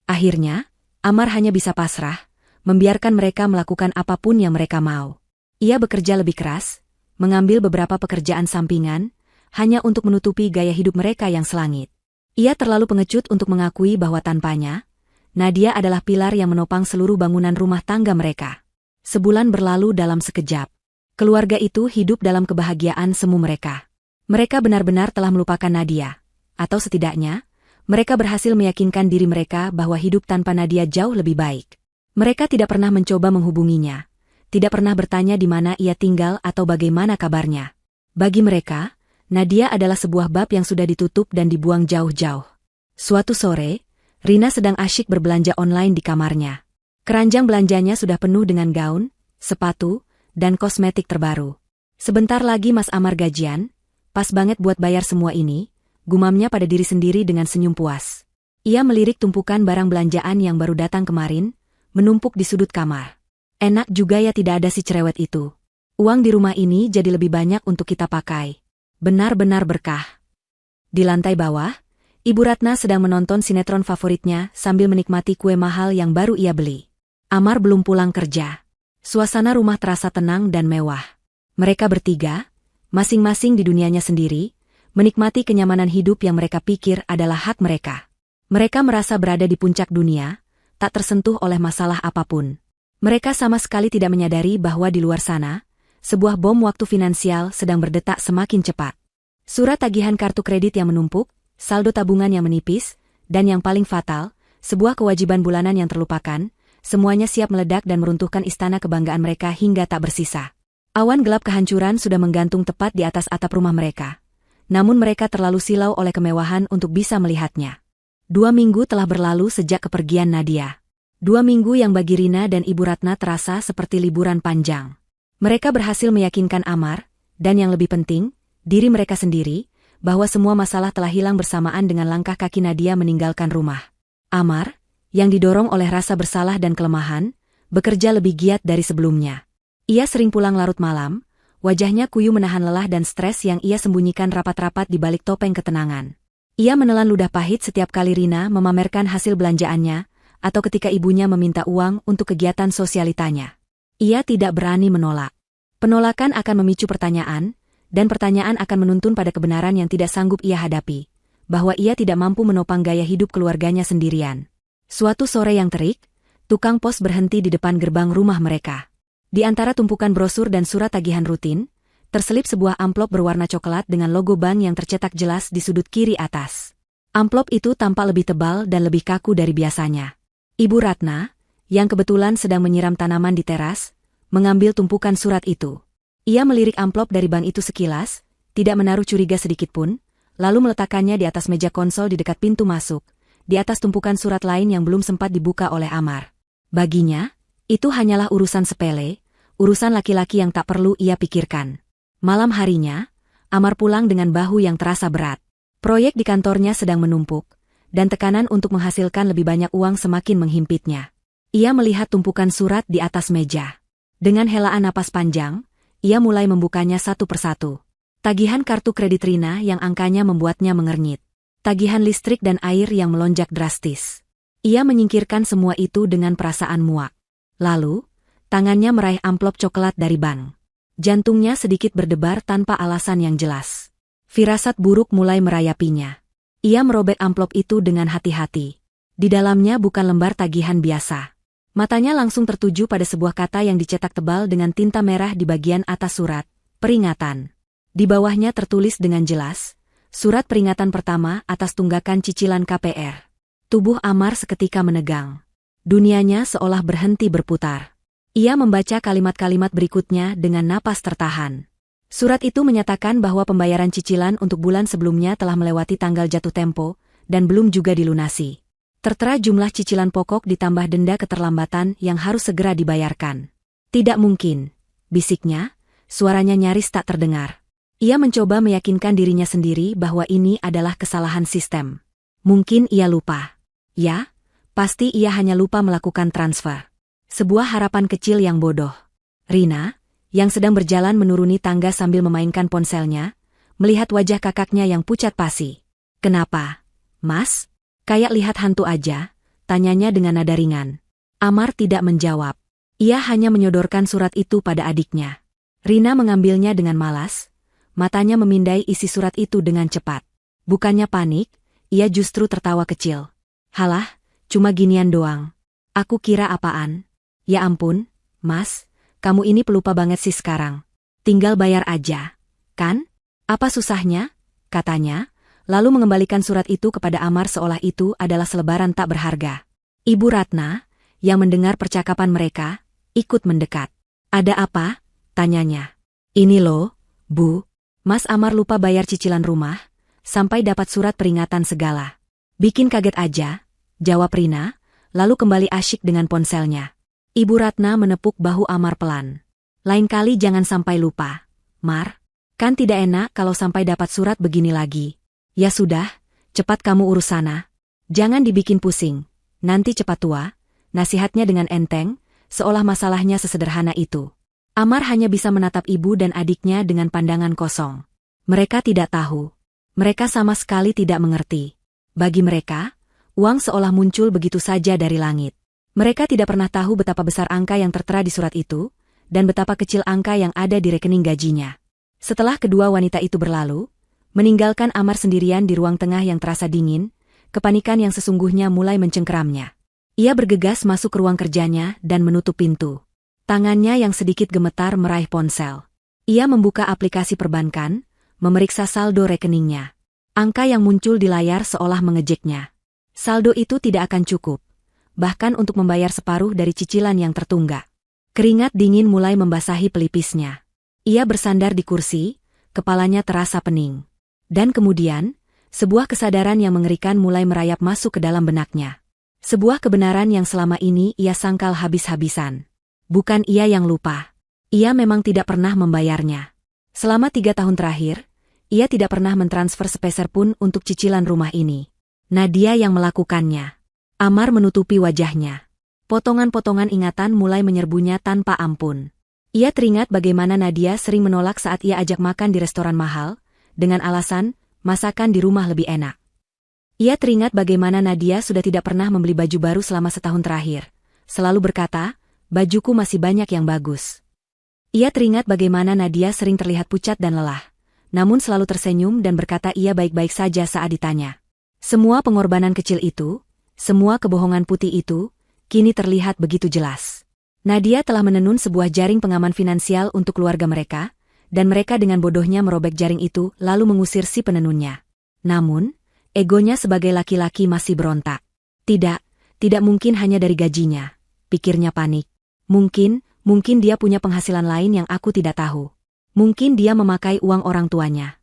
Akhirnya, Amar hanya bisa pasrah, membiarkan mereka melakukan apapun yang mereka mau. Ia bekerja lebih keras, mengambil beberapa pekerjaan sampingan, hanya untuk menutupi gaya hidup mereka yang selangit. Ia terlalu pengecut untuk mengakui bahwa tanpanya, Nadia adalah pilar yang menopang seluruh bangunan rumah tangga mereka. Sebulan berlalu dalam sekejap. Keluarga itu hidup dalam kebahagiaan semu mereka. Mereka benar-benar telah melupakan Nadia, atau setidaknya, mereka berhasil meyakinkan diri mereka bahwa hidup tanpa Nadia jauh lebih baik. Mereka tidak pernah mencoba menghubunginya, tidak pernah bertanya di mana ia tinggal atau bagaimana kabarnya. Bagi mereka, Nadia adalah sebuah bab yang sudah ditutup dan dibuang jauh-jauh. Suatu sore, Rina sedang asyik berbelanja online di kamarnya. Keranjang belanjanya sudah penuh dengan gaun, sepatu, dan kosmetik terbaru. Sebentar lagi Mas Amar gajian, pas banget buat bayar semua ini, gumamnya pada diri sendiri dengan senyum puas. Ia melirik tumpukan barang belanjaan yang baru datang kemarin, menumpuk di sudut kamar. Enak juga ya tidak ada si cerewet itu. Uang di rumah ini jadi lebih banyak untuk kita pakai. Benar-benar berkah. Di lantai bawah, Ibu Ratna sedang menonton sinetron favoritnya sambil menikmati kue mahal yang baru ia beli. Amar belum pulang kerja. Suasana rumah terasa tenang dan mewah. Mereka bertiga, masing-masing di dunianya sendiri, menikmati kenyamanan hidup yang mereka pikir adalah hak mereka. Mereka merasa berada di puncak dunia, tak tersentuh oleh masalah apapun. Mereka sama sekali tidak menyadari bahwa di luar sana, sebuah bom waktu finansial sedang berdetak semakin cepat. Surat tagihan kartu kredit yang menumpuk, saldo tabungan yang menipis, dan yang paling fatal, sebuah kewajiban bulanan yang terlupakan, semuanya siap meledak dan meruntuhkan istana kebanggaan mereka hingga tak bersisa. Awan gelap kehancuran sudah menggantung tepat di atas atap rumah mereka. Namun mereka terlalu silau oleh kemewahan untuk bisa melihatnya. 2 minggu telah berlalu sejak kepergian Nadia. 2 minggu yang bagi Rina dan Ibu Ratna terasa seperti liburan panjang. Mereka berhasil meyakinkan Amar, dan yang lebih penting, diri mereka sendiri, bahwa semua masalah telah hilang bersamaan dengan langkah kaki Nadia meninggalkan rumah. Amar, yang didorong oleh rasa bersalah dan kelemahan, bekerja lebih giat dari sebelumnya. Ia sering pulang larut malam, wajahnya kuyu menahan lelah dan stres yang ia sembunyikan rapat-rapat di balik topeng ketenangan. Ia menelan ludah pahit setiap kali Rina memamerkan hasil belanjaannya, atau ketika ibunya meminta uang untuk kegiatan sosialitanya. Ia tidak berani menolak. Penolakan akan memicu pertanyaan, dan pertanyaan akan menuntun pada kebenaran yang tidak sanggup ia hadapi, bahwa ia tidak mampu menopang gaya hidup keluarganya sendirian. Suatu sore yang terik, tukang pos berhenti di depan gerbang rumah mereka. Di antara tumpukan brosur dan surat tagihan rutin, terselip sebuah amplop berwarna coklat dengan logo bank yang tercetak jelas di sudut kiri atas. Amplop itu tampak lebih tebal dan lebih kaku dari biasanya. Ibu Ratna, yang kebetulan sedang menyiram tanaman di teras, mengambil tumpukan surat itu. Ia melirik amplop dari bank itu sekilas, tidak menaruh curiga sedikitpun, lalu meletakkannya di atas meja konsol di dekat pintu masuk, di atas tumpukan surat lain yang belum sempat dibuka oleh Amar. Baginya, itu hanyalah urusan sepele, urusan laki-laki yang tak perlu ia pikirkan. Malam harinya, Amar pulang dengan bahu yang terasa berat. Proyek di kantornya sedang menumpuk, dan tekanan untuk menghasilkan lebih banyak uang semakin menghimpitnya. Ia melihat tumpukan surat di atas meja. Dengan helaan napas panjang, ia mulai membukanya satu persatu. Tagihan kartu kredit Rina yang angkanya membuatnya mengernyit. Tagihan listrik dan air yang melonjak drastis. Ia menyingkirkan semua itu dengan perasaan muak. Lalu, tangannya meraih amplop coklat dari bank. Jantungnya sedikit berdebar tanpa alasan yang jelas. Firasat buruk mulai merayapinya. Ia merobek amplop itu dengan hati-hati. Di dalamnya bukan lembar tagihan biasa. Matanya langsung tertuju pada sebuah kata yang dicetak tebal dengan tinta merah di bagian atas surat, peringatan. Di bawahnya tertulis dengan jelas, surat peringatan pertama atas tunggakan cicilan KPR. Tubuh Amar seketika menegang. Dunianya seolah berhenti berputar. Ia membaca kalimat-kalimat berikutnya dengan napas tertahan. Surat itu menyatakan bahwa pembayaran cicilan untuk bulan sebelumnya telah melewati tanggal jatuh tempo, dan belum juga dilunasi. Tertera jumlah cicilan pokok ditambah denda keterlambatan yang harus segera dibayarkan. Tidak mungkin, bisiknya, suaranya nyaris tak terdengar. Ia mencoba meyakinkan dirinya sendiri bahwa ini adalah kesalahan sistem. Mungkin ia lupa. Ya, pasti ia hanya lupa melakukan transfer. Sebuah harapan kecil yang bodoh. Rina, yang sedang berjalan menuruni tangga sambil memainkan ponselnya, melihat wajah kakaknya yang pucat pasi. "Kenapa, Mas? Kayak lihat hantu aja?" tanyanya dengan nada ringan. Amar tidak menjawab. Ia hanya menyodorkan surat itu pada adiknya. Rina mengambilnya dengan malas, matanya memindai isi surat itu dengan cepat. Bukannya panik, ia justru tertawa kecil. "Halah, cuma ginian doang. Aku kira apaan? Ya ampun, Mas, kamu ini pelupa banget sih sekarang. Tinggal bayar aja, kan? Apa susahnya?" katanya, lalu mengembalikan surat itu kepada Amar seolah itu adalah selebaran tak berharga. Ibu Ratna, yang mendengar percakapan mereka, ikut mendekat. "Ada apa?" tanyanya. "Ini loh, Bu, Mas Amar lupa bayar cicilan rumah, sampai dapat surat peringatan segala." "Bikin kaget aja," jawab Rina, lalu kembali asyik dengan ponselnya. Ibu Ratna menepuk bahu Amar pelan. "Lain kali jangan sampai lupa, Mar. Kan tidak enak kalau sampai dapat surat begini lagi." "Ya sudah, cepat kamu urus sana. Jangan dibikin pusing, nanti cepat tua," nasihatnya dengan enteng, seolah masalahnya sesederhana itu. Amar hanya bisa menatap ibu dan adiknya dengan pandangan kosong. Mereka tidak tahu. Mereka sama sekali tidak mengerti. Bagi mereka, uang seolah muncul begitu saja dari langit. Mereka tidak pernah tahu betapa besar angka yang tertera di surat itu, dan betapa kecil angka yang ada di rekening gajinya. Setelah kedua wanita itu berlalu, meninggalkan Amar sendirian di ruang tengah yang terasa dingin, kepanikan yang sesungguhnya mulai mencengkeramnya. Ia bergegas masuk ke ruang kerjanya dan menutup pintu. Tangannya yang sedikit gemetar meraih ponsel. Ia membuka aplikasi perbankan, memeriksa saldo rekeningnya. Angka yang muncul di layar seolah mengejeknya. Saldo itu tidak akan cukup, bahkan untuk membayar separuh dari cicilan yang tertunggak. Keringat dingin mulai membasahi pelipisnya. Ia bersandar di kursi, kepalanya terasa pening. Dan kemudian, sebuah kesadaran yang mengerikan mulai merayap masuk ke dalam benaknya. Sebuah kebenaran yang selama ini ia sangkal habis-habisan. Bukan ia yang lupa. Ia memang tidak pernah membayarnya. Selama 3 tahun terakhir, ia tidak pernah mentransfer sepeser pun untuk cicilan rumah ini. Nadia yang melakukannya. Amar menutupi wajahnya. Potongan-potongan ingatan mulai menyerbunya tanpa ampun. Ia teringat bagaimana Nadia sering menolak saat ia ajak makan di restoran mahal, dengan alasan, masakan di rumah lebih enak. Ia teringat bagaimana Nadia sudah tidak pernah membeli baju baru selama setahun terakhir. Selalu berkata, "Bajuku masih banyak yang bagus." Ia teringat bagaimana Nadia sering terlihat pucat dan lelah, namun selalu tersenyum dan berkata ia baik-baik saja saat ditanya. Semua pengorbanan kecil itu, semua kebohongan putih itu, kini terlihat begitu jelas. Nadia telah menenun sebuah jaring pengaman finansial untuk keluarga mereka, dan mereka dengan bodohnya merobek jaring itu lalu mengusir si penenunnya. Namun, egonya sebagai laki-laki masih berontak. Tidak mungkin hanya dari gajinya, pikirnya panik. Mungkin dia punya penghasilan lain yang aku tidak tahu. Mungkin dia memakai uang orang tuanya.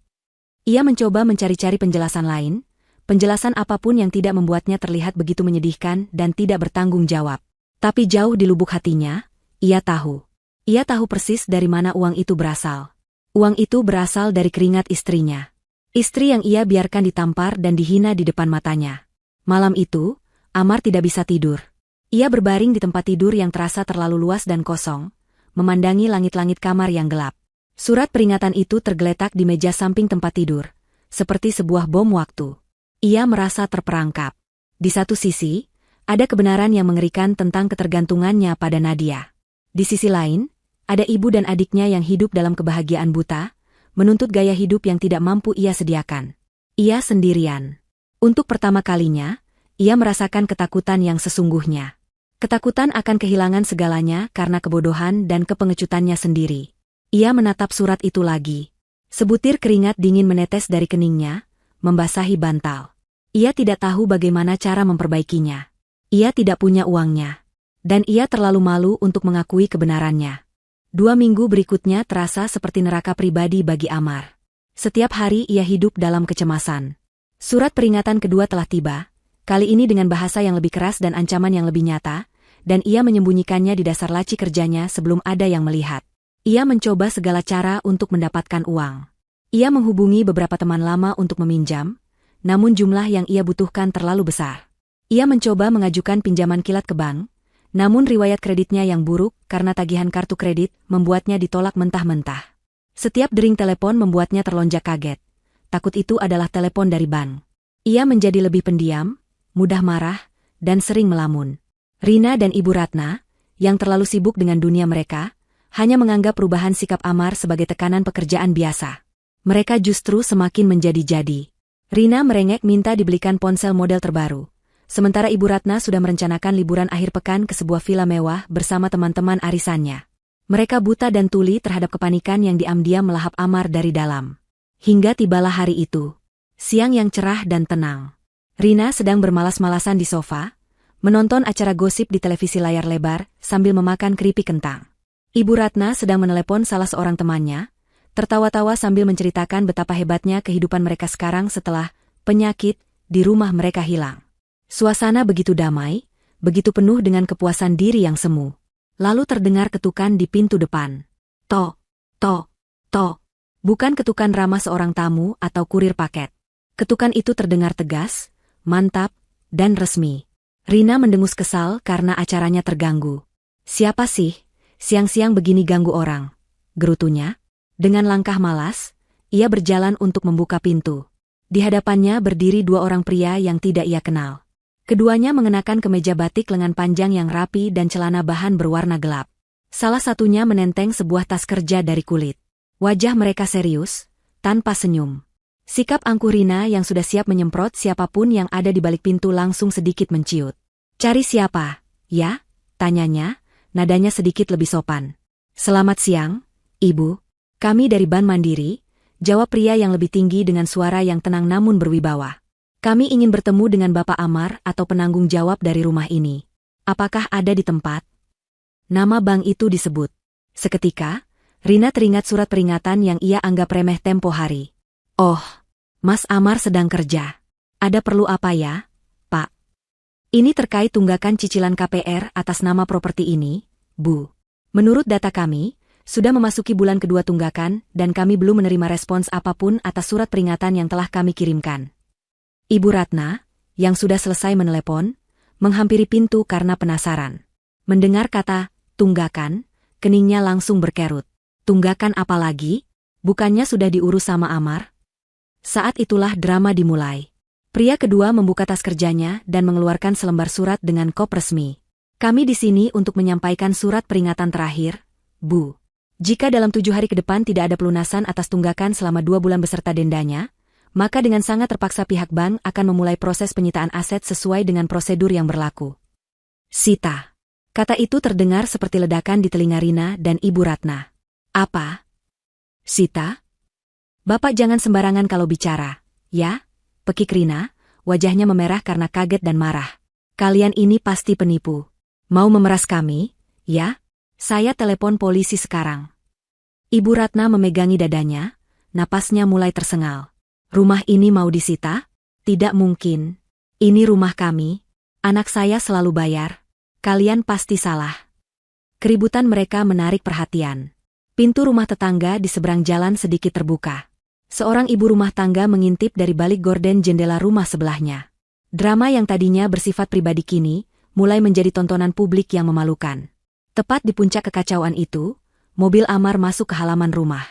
Ia mencoba mencari-cari penjelasan lain, penjelasan apapun yang tidak membuatnya terlihat begitu menyedihkan dan tidak bertanggung jawab. Tapi jauh di lubuk hatinya, ia tahu. Ia tahu persis dari mana uang itu berasal. Uang itu berasal dari keringat istrinya. Istri yang ia biarkan ditampar dan dihina di depan matanya. Malam itu, Amar tidak bisa tidur. Ia berbaring di tempat tidur yang terasa terlalu luas dan kosong, memandangi langit-langit kamar yang gelap. Surat peringatan itu tergeletak di meja samping tempat tidur, seperti sebuah bom waktu. Ia merasa terperangkap. Di satu sisi, ada kebenaran yang mengerikan tentang ketergantungannya pada Nadia. Di sisi lain, ada ibu dan adiknya yang hidup dalam kebahagiaan buta, menuntut gaya hidup yang tidak mampu ia sediakan. Ia sendirian. Untuk pertama kalinya, ia merasakan ketakutan yang sesungguhnya. Ketakutan akan kehilangan segalanya karena kebodohan dan kepengecutannya sendiri. Ia menatap surat itu lagi. Sebutir keringat dingin menetes dari keningnya, membasahi bantal. Ia tidak tahu bagaimana cara memperbaikinya. Ia tidak punya uangnya. Dan ia terlalu malu untuk mengakui kebenarannya. 2 minggu berikutnya terasa seperti neraka pribadi bagi Amar. Setiap hari ia hidup dalam kecemasan. Surat peringatan kedua telah tiba, kali ini dengan bahasa yang lebih keras dan ancaman yang lebih nyata, dan ia menyembunyikannya di dasar laci kerjanya sebelum ada yang melihat. Ia mencoba segala cara untuk mendapatkan uang. Ia menghubungi beberapa teman lama untuk meminjam, namun jumlah yang ia butuhkan terlalu besar. Ia mencoba mengajukan pinjaman kilat ke bank, namun riwayat kreditnya yang buruk karena tagihan kartu kredit membuatnya ditolak mentah-mentah. Setiap dering telepon membuatnya terlonjak kaget. Takut itu adalah telepon dari bank. Ia menjadi lebih pendiam, mudah marah, dan sering melamun. Rina dan Ibu Ratna, yang terlalu sibuk dengan dunia mereka, hanya menganggap perubahan sikap Amar sebagai tekanan pekerjaan biasa. Mereka justru semakin menjadi-jadi. Rina merengek minta dibelikan ponsel model terbaru. Sementara Ibu Ratna sudah merencanakan liburan akhir pekan ke sebuah villa mewah bersama teman-teman arisannya. Mereka buta dan tuli terhadap kepanikan yang diam-diam melahap Amar dari dalam. Hingga tibalah hari itu. Siang yang cerah dan tenang. Rina sedang bermalas-malasan di sofa, menonton acara gosip di televisi layar lebar sambil memakan keripik kentang. Ibu Ratna sedang menelepon salah seorang temannya, tertawa-tawa sambil menceritakan betapa hebatnya kehidupan mereka sekarang setelah penyakit di rumah mereka hilang. Suasana begitu damai, begitu penuh dengan kepuasan diri yang semu. Lalu terdengar ketukan di pintu depan. Tok, tok, tok. Bukan ketukan ramah seorang tamu atau kurir paket. Ketukan itu terdengar tegas, mantap, dan resmi. Rina mendengus kesal karena acaranya terganggu. Siapa sih? Siang-siang begini ganggu orang, gerutunya. Dengan langkah malas, ia berjalan untuk membuka pintu. Di hadapannya berdiri 2 orang pria yang tidak ia kenal. Keduanya mengenakan kemeja batik lengan panjang yang rapi dan celana bahan berwarna gelap. Salah satunya menenteng sebuah tas kerja dari kulit. Wajah mereka serius, tanpa senyum. Sikap angkuh Rina yang sudah siap menyemprot siapapun yang ada di balik pintu langsung sedikit menciut. Cari siapa? Ya? Tanyanya. Nadanya sedikit lebih sopan. Selamat siang, Ibu. Kami dari Bank Mandiri, jawab pria yang lebih tinggi dengan suara yang tenang namun berwibawa. Kami ingin bertemu dengan Bapak Amar atau penanggung jawab dari rumah ini. Apakah ada di tempat? Nama bank itu disebut. Seketika, Rina teringat surat peringatan yang ia anggap remeh tempo hari. Oh, Mas Amar sedang kerja. Ada perlu apa ya, Pak? Ini terkait tunggakan cicilan KPR atas nama properti ini, Bu. Menurut data kami, sudah memasuki bulan kedua tunggakan dan kami belum menerima respons apapun atas surat peringatan yang telah kami kirimkan. Ibu Ratna, yang sudah selesai menelepon, menghampiri pintu karena penasaran. Mendengar kata tunggakan, keningnya langsung berkerut. Tunggakan apa lagi? Bukannya sudah diurus sama Amar? Saat itulah drama dimulai. Pria kedua membuka tas kerjanya dan mengeluarkan selembar surat dengan kop resmi. Kami di sini untuk menyampaikan surat peringatan terakhir, Bu. Jika dalam 7 hari ke depan tidak ada pelunasan atas tunggakan selama 2 bulan beserta dendanya, maka dengan sangat terpaksa pihak bank akan memulai proses penyitaan aset sesuai dengan prosedur yang berlaku. Sita. Kata itu terdengar seperti ledakan di telinga Rina dan Ibu Ratna. Apa? Sita? Bapak jangan sembarangan kalau bicara, ya? Pekik Rina, wajahnya memerah karena kaget dan marah. Kalian ini pasti penipu. Mau memeras kami, ya? Saya telepon polisi sekarang. Ibu Ratna memegangi dadanya, napasnya mulai tersengal. Rumah ini mau disita? Tidak mungkin. Ini rumah kami. Anak saya selalu bayar. Kalian pasti salah. Keributan mereka menarik perhatian. Pintu rumah tetangga di seberang jalan sedikit terbuka. Seorang ibu rumah tangga mengintip dari balik gorden jendela rumah sebelahnya. Drama yang tadinya bersifat pribadi kini mulai menjadi tontonan publik yang memalukan. Tepat di puncak kekacauan itu, mobil Amar masuk ke halaman rumah.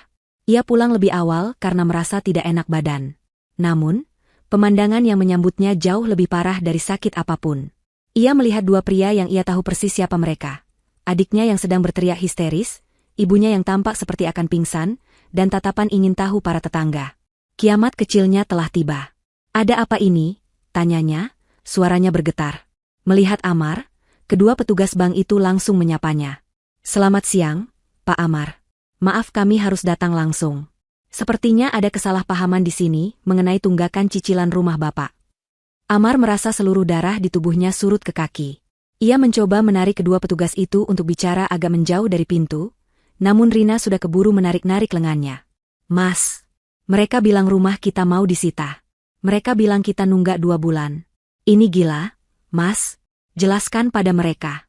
Ia pulang lebih awal karena merasa tidak enak badan. Namun, pemandangan yang menyambutnya jauh lebih parah dari sakit apapun. Ia melihat dua pria yang ia tahu persis siapa mereka. Adiknya yang sedang berteriak histeris, ibunya yang tampak seperti akan pingsan, dan tatapan ingin tahu para tetangga. Kiamat kecilnya telah tiba. Ada apa ini? Tanyanya, suaranya bergetar. Melihat Amar, kedua petugas bank itu langsung menyapanya. Selamat siang, Pak Amar. Maaf kami harus datang langsung. Sepertinya ada kesalahpahaman di sini mengenai tunggakan cicilan rumah Bapak. Amar merasa seluruh darah di tubuhnya surut ke kaki. Ia mencoba menarik kedua petugas itu untuk bicara agak menjauh dari pintu, namun Rina sudah keburu menarik-narik lengannya. Mas, mereka bilang rumah kita mau disita. Mereka bilang kita nunggak 2 bulan. Ini gila, Mas. Jelaskan pada mereka.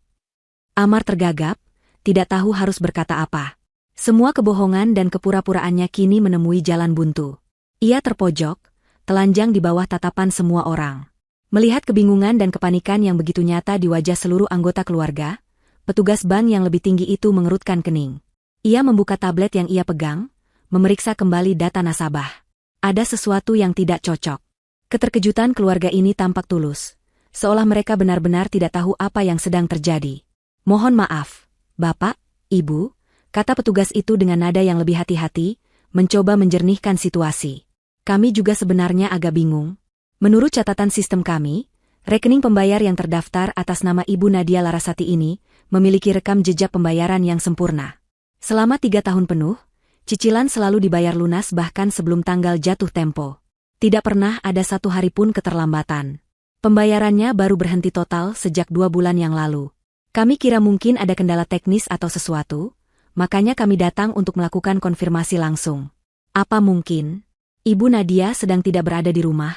Amar tergagap, tidak tahu harus berkata apa. Semua kebohongan dan kepura-puraannya kini menemui jalan buntu. Ia terpojok, telanjang di bawah tatapan semua orang. Melihat kebingungan dan kepanikan yang begitu nyata di wajah seluruh anggota keluarga, petugas bank yang lebih tinggi itu mengerutkan kening. Ia membuka tablet yang ia pegang, memeriksa kembali data nasabah. Ada sesuatu yang tidak cocok. Keterkejutan keluarga ini tampak tulus, seolah mereka benar-benar tidak tahu apa yang sedang terjadi. Mohon maaf, Bapak, Ibu, kata petugas itu dengan nada yang lebih hati-hati, mencoba menjernihkan situasi. Kami juga sebenarnya agak bingung. Menurut catatan sistem kami, rekening pembayar yang terdaftar atas nama Ibu Nadia Larasati ini memiliki rekam jejak pembayaran yang sempurna. Selama 3 tahun penuh, cicilan selalu dibayar lunas bahkan sebelum tanggal jatuh tempo. Tidak pernah ada 1 hari pun keterlambatan. Pembayarannya baru berhenti total sejak 2 bulan yang lalu. Kami kira mungkin ada kendala teknis atau sesuatu, makanya kami datang untuk melakukan konfirmasi langsung. Apa mungkin Ibu Nadia sedang tidak berada di rumah?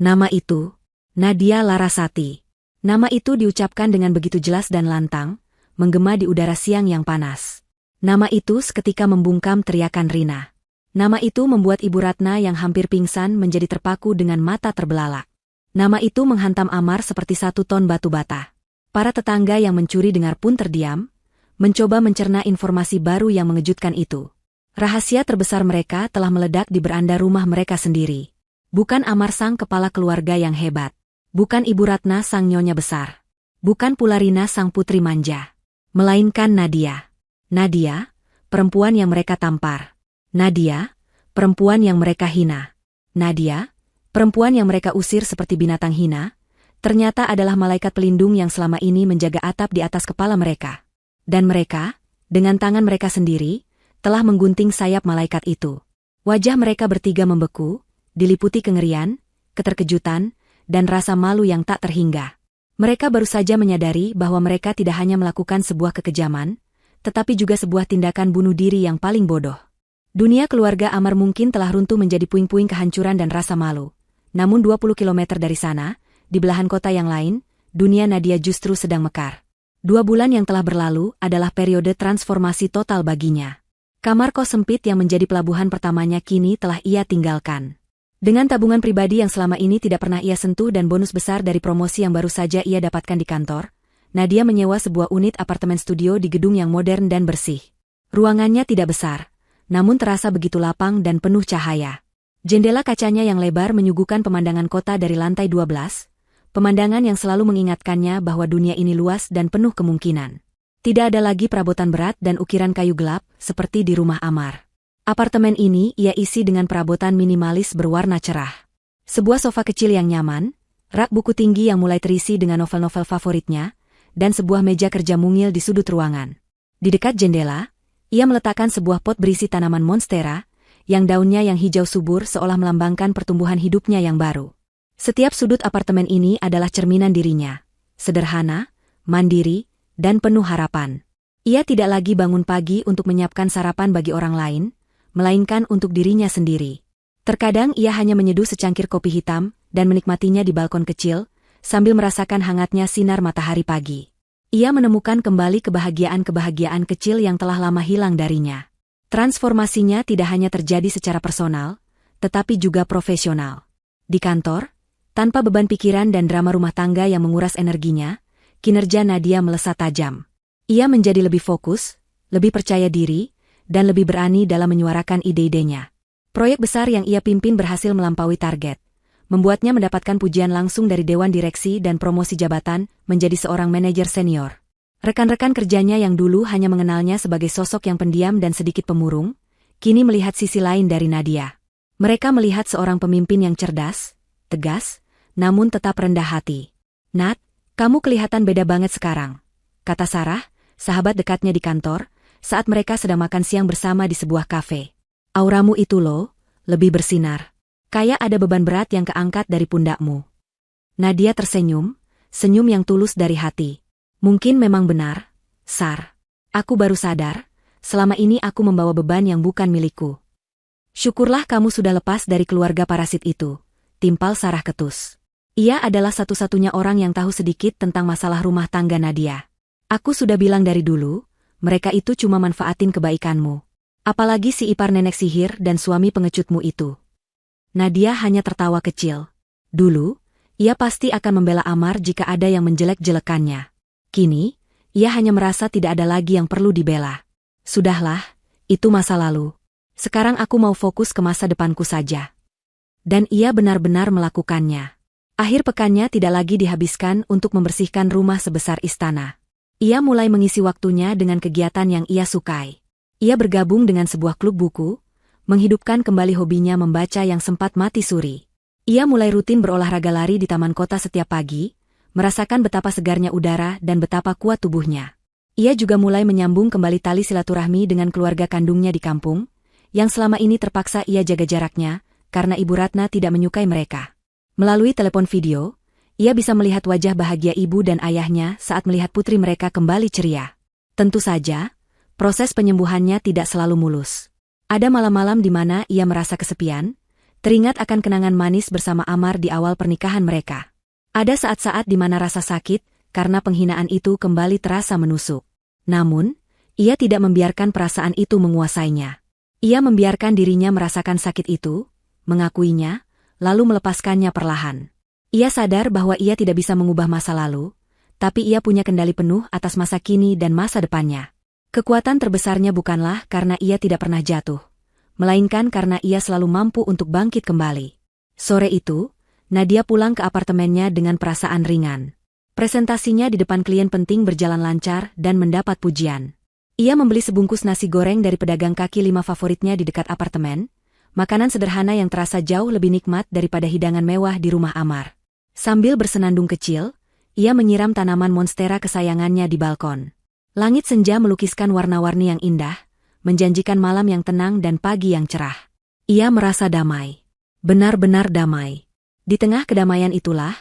Nama itu, Nadia Larasati. Nama itu diucapkan dengan begitu jelas dan lantang, menggema di udara siang yang panas. Nama itu seketika membungkam teriakan Rina. Nama itu membuat Ibu Ratna yang hampir pingsan menjadi terpaku dengan mata terbelalak. Nama itu menghantam Amar seperti 1 ton batu bata. Para tetangga yang mencuri dengar pun terdiam, mencoba mencerna informasi baru yang mengejutkan itu. Rahasia terbesar mereka telah meledak di beranda rumah mereka sendiri. Bukan Amar sang kepala keluarga yang hebat. Bukan Ibu Ratna sang nyonya besar. Bukan pula Rina sang putri manja. Melainkan Nadia. Nadia, perempuan yang mereka tampar. Nadia, perempuan yang mereka hina. Nadia, perempuan yang mereka usir seperti binatang hina, ternyata adalah malaikat pelindung yang selama ini menjaga atap di atas kepala mereka. Dan mereka, dengan tangan mereka sendiri, telah menggunting sayap malaikat itu. Wajah mereka bertiga membeku, diliputi kengerian, keterkejutan, dan rasa malu yang tak terhingga. Mereka baru saja menyadari bahwa mereka tidak hanya melakukan sebuah kekejaman, tetapi juga sebuah tindakan bunuh diri yang paling bodoh. Dunia keluarga Amar mungkin telah runtuh menjadi puing-puing kehancuran dan rasa malu. Namun 20 kilometer dari sana, di belahan kota yang lain, dunia Nadia justru sedang mekar. 2 bulan yang telah berlalu adalah periode transformasi total baginya. Kamar kos sempit yang menjadi pelabuhan pertamanya kini telah ia tinggalkan. Dengan tabungan pribadi yang selama ini tidak pernah ia sentuh dan bonus besar dari promosi yang baru saja ia dapatkan di kantor, Nadia menyewa sebuah unit apartemen studio di gedung yang modern dan bersih. Ruangannya tidak besar, namun terasa begitu lapang dan penuh cahaya. Jendela kacanya yang lebar menyuguhkan pemandangan kota dari lantai 12, pemandangan yang selalu mengingatkannya bahwa dunia ini luas dan penuh kemungkinan. Tidak ada lagi perabotan berat dan ukiran kayu gelap, seperti di rumah Amar. Apartemen ini ia isi dengan perabotan minimalis berwarna cerah. Sebuah sofa kecil yang nyaman, rak buku tinggi yang mulai terisi dengan novel-novel favoritnya, dan sebuah meja kerja mungil di sudut ruangan. Di dekat jendela, Ia meletakkan sebuah pot berisi tanaman monstera, yang daunnya yang hijau subur seolah melambangkan pertumbuhan hidupnya yang baru. Setiap sudut apartemen ini adalah cerminan dirinya. Sederhana, mandiri, dan penuh harapan. Ia tidak lagi bangun pagi untuk menyiapkan sarapan bagi orang lain, melainkan untuk dirinya sendiri. Terkadang ia hanya menyeduh secangkir kopi hitam dan menikmatinya di balkon kecil, sambil merasakan hangatnya sinar matahari pagi. Ia menemukan kembali kebahagiaan-kebahagiaan kecil yang telah lama hilang darinya. Transformasinya tidak hanya terjadi secara personal, tetapi juga profesional. Di kantor, tanpa beban pikiran dan drama rumah tangga yang menguras energinya, kinerja Nadia melesat tajam. Ia menjadi lebih fokus, lebih percaya diri, dan lebih berani dalam menyuarakan ide-idenya. Proyek besar yang ia pimpin berhasil melampaui target. Membuatnya mendapatkan pujian langsung dari Dewan Direksi dan promosi jabatan menjadi seorang manajer senior. Rekan-rekan kerjanya yang dulu hanya mengenalnya sebagai sosok yang pendiam dan sedikit pemurung, kini melihat sisi lain dari Nadia. Mereka melihat seorang pemimpin yang cerdas, tegas, namun tetap rendah hati. "Nat, kamu kelihatan beda banget sekarang," kata Sarah, sahabat dekatnya di kantor, saat mereka sedang makan siang bersama di sebuah kafe. "Auramu itu loh, lebih bersinar. Kayak ada beban berat yang keangkat dari pundakmu." Nadia tersenyum, senyum yang tulus dari hati. "Mungkin memang benar, Sar. Aku baru sadar, selama ini aku membawa beban yang bukan milikku." "Syukurlah kamu sudah lepas dari keluarga parasit itu," timpal Sarah ketus. Ia adalah satu-satunya orang yang tahu sedikit tentang masalah rumah tangga Nadia. "Aku sudah bilang dari dulu, mereka itu cuma manfaatin kebaikanmu. Apalagi si ipar nenek sihir dan suami pengecutmu itu." Nadia hanya tertawa kecil. Dulu, ia pasti akan membela Amar jika ada yang menjelek-jelekannya. Kini, ia hanya merasa tidak ada lagi yang perlu dibela. "Sudahlah, itu masa lalu. Sekarang aku mau fokus ke masa depanku saja." Dan ia benar-benar melakukannya. Akhir pekannya tidak lagi dihabiskan untuk membersihkan rumah sebesar istana. Ia mulai mengisi waktunya dengan kegiatan yang ia sukai. Ia bergabung dengan sebuah klub buku, menghidupkan kembali hobinya membaca yang sempat mati suri. Ia mulai rutin berolahraga lari di taman kota setiap pagi, merasakan betapa segarnya udara dan betapa kuat tubuhnya. Ia juga mulai menyambung kembali tali silaturahmi dengan keluarga kandungnya di kampung, yang selama ini terpaksa ia jaga jaraknya, karena Ibu Ratna tidak menyukai mereka. Melalui telepon video, ia bisa melihat wajah bahagia ibu dan ayahnya saat melihat putri mereka kembali ceria. Tentu saja, proses penyembuhannya tidak selalu mulus. Ada malam-malam di mana ia merasa kesepian, teringat akan kenangan manis bersama Amar di awal pernikahan mereka. Ada saat-saat di mana rasa sakit, karena penghinaan itu kembali terasa menusuk. Namun, ia tidak membiarkan perasaan itu menguasainya. Ia membiarkan dirinya merasakan sakit itu, mengakuinya, lalu melepaskannya perlahan. Ia sadar bahwa ia tidak bisa mengubah masa lalu, tapi ia punya kendali penuh atas masa kini dan masa depannya. Kekuatan terbesarnya bukanlah karena ia tidak pernah jatuh, melainkan karena ia selalu mampu untuk bangkit kembali. Sore itu, Nadia pulang ke apartemennya dengan perasaan ringan. Presentasinya di depan klien penting berjalan lancar dan mendapat pujian. Ia membeli sebungkus nasi goreng dari pedagang kaki lima favoritnya di dekat apartemen, makanan sederhana yang terasa jauh lebih nikmat daripada hidangan mewah di rumah Amar. Sambil bersenandung kecil, ia menyiram tanaman monstera kesayangannya di balkon. Langit senja melukiskan warna-warni yang indah, menjanjikan malam yang tenang dan pagi yang cerah. Ia merasa damai. Benar-benar damai. Di tengah kedamaian itulah,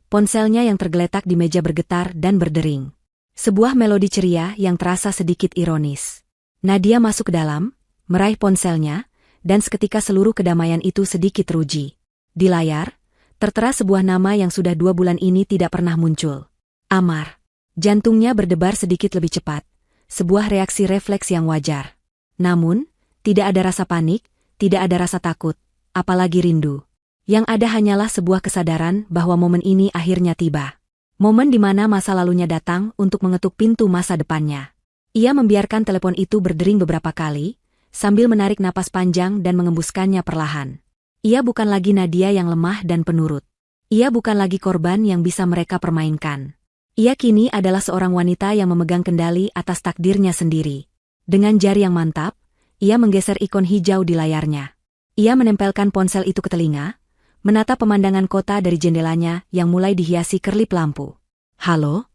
ponselnya yang tergeletak di meja bergetar dan berdering. Sebuah melodi ceria yang terasa sedikit ironis. Nadia masuk ke dalam, meraih ponselnya, dan seketika seluruh kedamaian itu sedikit teruji. Di layar, tertera sebuah nama yang sudah 2 bulan ini tidak pernah muncul. Amar. Jantungnya berdebar sedikit lebih cepat, sebuah reaksi refleks yang wajar. Namun, tidak ada rasa panik, tidak ada rasa takut, apalagi rindu. Yang ada hanyalah sebuah kesadaran bahwa momen ini akhirnya tiba. Momen di mana masa lalunya datang untuk mengetuk pintu masa depannya. Ia membiarkan telepon itu berdering beberapa kali, sambil menarik napas panjang dan mengembuskannya perlahan. Ia bukan lagi Nadia yang lemah dan penurut. Ia bukan lagi korban yang bisa mereka permainkan. Ia kini adalah seorang wanita yang memegang kendali atas takdirnya sendiri. Dengan jari yang mantap, ia menggeser ikon hijau di layarnya. Ia menempelkan ponsel itu ke telinga, menatap pemandangan kota dari jendelanya yang mulai dihiasi kerlip lampu. "Halo?"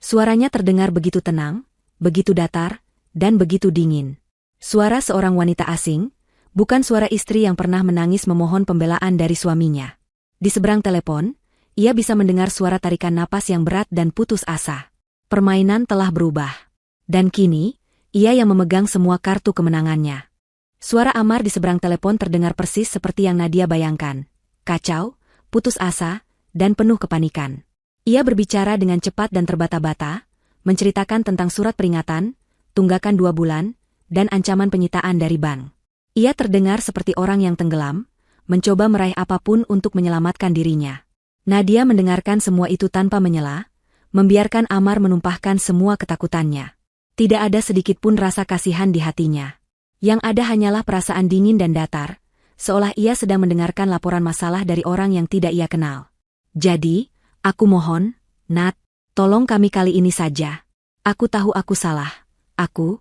Suaranya terdengar begitu tenang, begitu datar, dan begitu dingin. Suara seorang wanita asing, bukan suara istri yang pernah menangis memohon pembelaan dari suaminya. Di seberang telepon, ia bisa mendengar suara tarikan napas yang berat dan putus asa. Permainan telah berubah. Dan kini, ia yang memegang semua kartu kemenangannya. Suara Amar di seberang telepon terdengar persis seperti yang Nadia bayangkan. Kacau, putus asa, dan penuh kepanikan. Ia berbicara dengan cepat dan terbata-bata, menceritakan tentang surat peringatan, tunggakan 2 bulan, dan ancaman penyitaan dari bank. Ia terdengar seperti orang yang tenggelam, mencoba meraih apapun untuk menyelamatkan dirinya. Nadia mendengarkan semua itu tanpa menyela, membiarkan Amar menumpahkan semua ketakutannya. Tidak ada sedikit pun rasa kasihan di hatinya. Yang ada hanyalah perasaan dingin dan datar, seolah ia sedang mendengarkan laporan masalah dari orang yang tidak ia kenal. Jadi, aku mohon, Nat, tolong kami kali ini saja. Aku tahu aku salah. Aku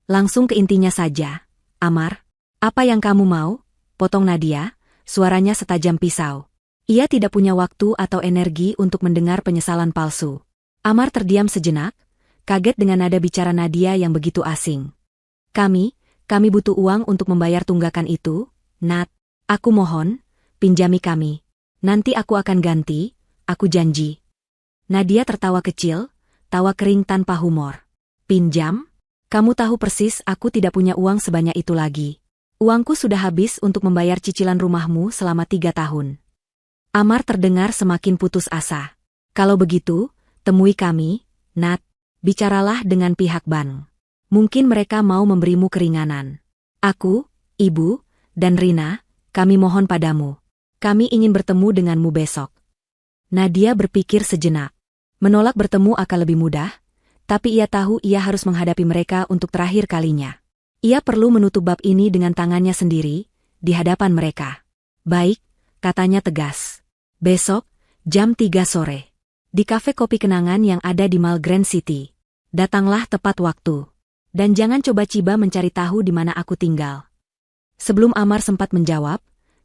langsung ke intinya saja. Amar, apa yang kamu mau? Potong Nadia, suaranya setajam pisau. Ia tidak punya waktu atau energi untuk mendengar penyesalan palsu. Amar terdiam sejenak, kaget dengan nada bicara Nadia yang begitu asing. Kami butuh uang untuk membayar tunggakan itu, Nat. Aku mohon, pinjami kami. Nanti aku akan ganti, aku janji. Nadia tertawa kecil, tawa kering tanpa humor. Pinjam? Kamu tahu persis aku tidak punya uang sebanyak itu lagi. Uangku sudah habis untuk membayar cicilan rumahmu selama 3 tahun. Amar terdengar semakin putus asa. Kalau begitu, temui kami, Nat. Bicaralah dengan pihak bank. Mungkin mereka mau memberimu keringanan. Aku, Ibu, dan Rina, kami mohon padamu. Kami ingin bertemu denganmu besok. Nadia berpikir sejenak. Menolak bertemu akan lebih mudah, tapi ia tahu ia harus menghadapi mereka untuk terakhir kalinya. Ia perlu menutup bab ini dengan tangannya sendiri, di hadapan mereka. Baik, katanya tegas. Besok, jam 3 sore. Di kafe kopi kenangan yang ada di Mall Grand City. Datanglah tepat waktu. Dan jangan coba-coba mencari tahu di mana aku tinggal. Sebelum Amar sempat menjawab,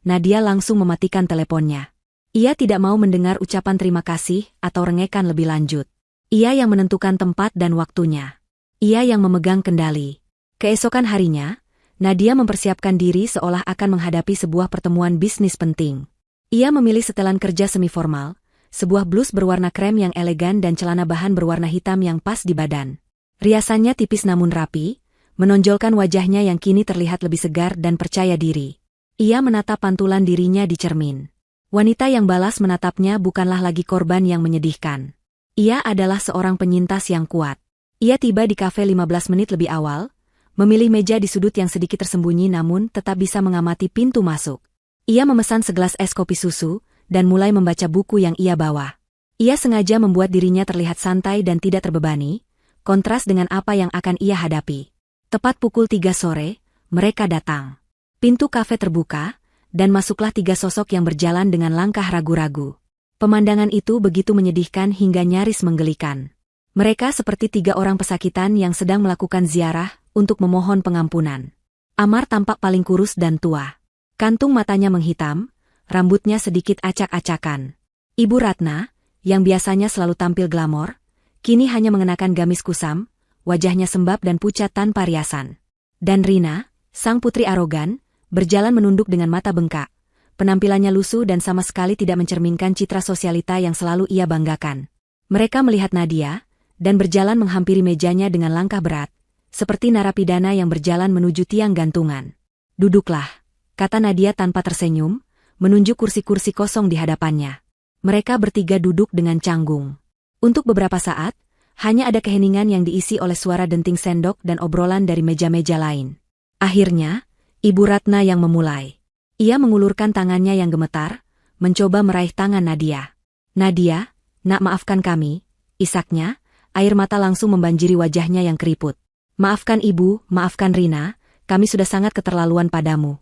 Nadia langsung mematikan teleponnya. Ia tidak mau mendengar ucapan terima kasih atau rengekan lebih lanjut. Ia yang menentukan tempat dan waktunya. Ia yang memegang kendali. Keesokan harinya, Nadia mempersiapkan diri seolah akan menghadapi sebuah pertemuan bisnis penting. Ia memilih setelan kerja semi-formal, sebuah blus berwarna krem yang elegan dan celana bahan berwarna hitam yang pas di badan. Riasannya tipis namun rapi, menonjolkan wajahnya yang kini terlihat lebih segar dan percaya diri. Ia menatap pantulan dirinya di cermin. Wanita yang balas menatapnya bukanlah lagi korban yang menyedihkan. Ia adalah seorang penyintas yang kuat. Ia tiba di kafe 15 menit lebih awal, memilih meja di sudut yang sedikit tersembunyi namun tetap bisa mengamati pintu masuk. Ia memesan segelas es kopi susu, dan mulai membaca buku yang ia bawa. Ia sengaja membuat dirinya terlihat santai dan tidak terbebani, kontras dengan apa yang akan ia hadapi. Tepat pukul 3 sore, mereka datang. Pintu kafe terbuka, dan masuklah 3 sosok yang berjalan dengan langkah ragu-ragu. Pemandangan itu begitu menyedihkan hingga nyaris menggelikan. Mereka seperti 3 orang pesakitan yang sedang melakukan ziarah untuk memohon pengampunan. Amar tampak paling kurus dan tua. Kantung matanya menghitam, rambutnya sedikit acak-acakan. Ibu Ratna, yang biasanya selalu tampil glamor, kini hanya mengenakan gamis kusam, wajahnya sembab dan pucat tanpa riasan. Dan Rina, sang putri arogan, berjalan menunduk dengan mata bengkak. Penampilannya lusuh dan sama sekali tidak mencerminkan citra sosialita yang selalu ia banggakan. Mereka melihat Nadia, dan berjalan menghampiri mejanya dengan langkah berat, seperti narapidana yang berjalan menuju tiang gantungan. Duduklah, kata Nadia tanpa tersenyum, menunjuk kursi-kursi kosong di hadapannya. Mereka bertiga duduk dengan canggung. Untuk beberapa saat, hanya ada keheningan yang diisi oleh suara denting sendok dan obrolan dari meja-meja lain. Akhirnya, Ibu Ratna yang memulai. Ia mengulurkan tangannya yang gemetar, mencoba meraih tangan Nadia. Nadia, nak maafkan kami, isaknya, air mata langsung membanjiri wajahnya yang keriput. Maafkan ibu, maafkan Rina, kami sudah sangat keterlaluan padamu.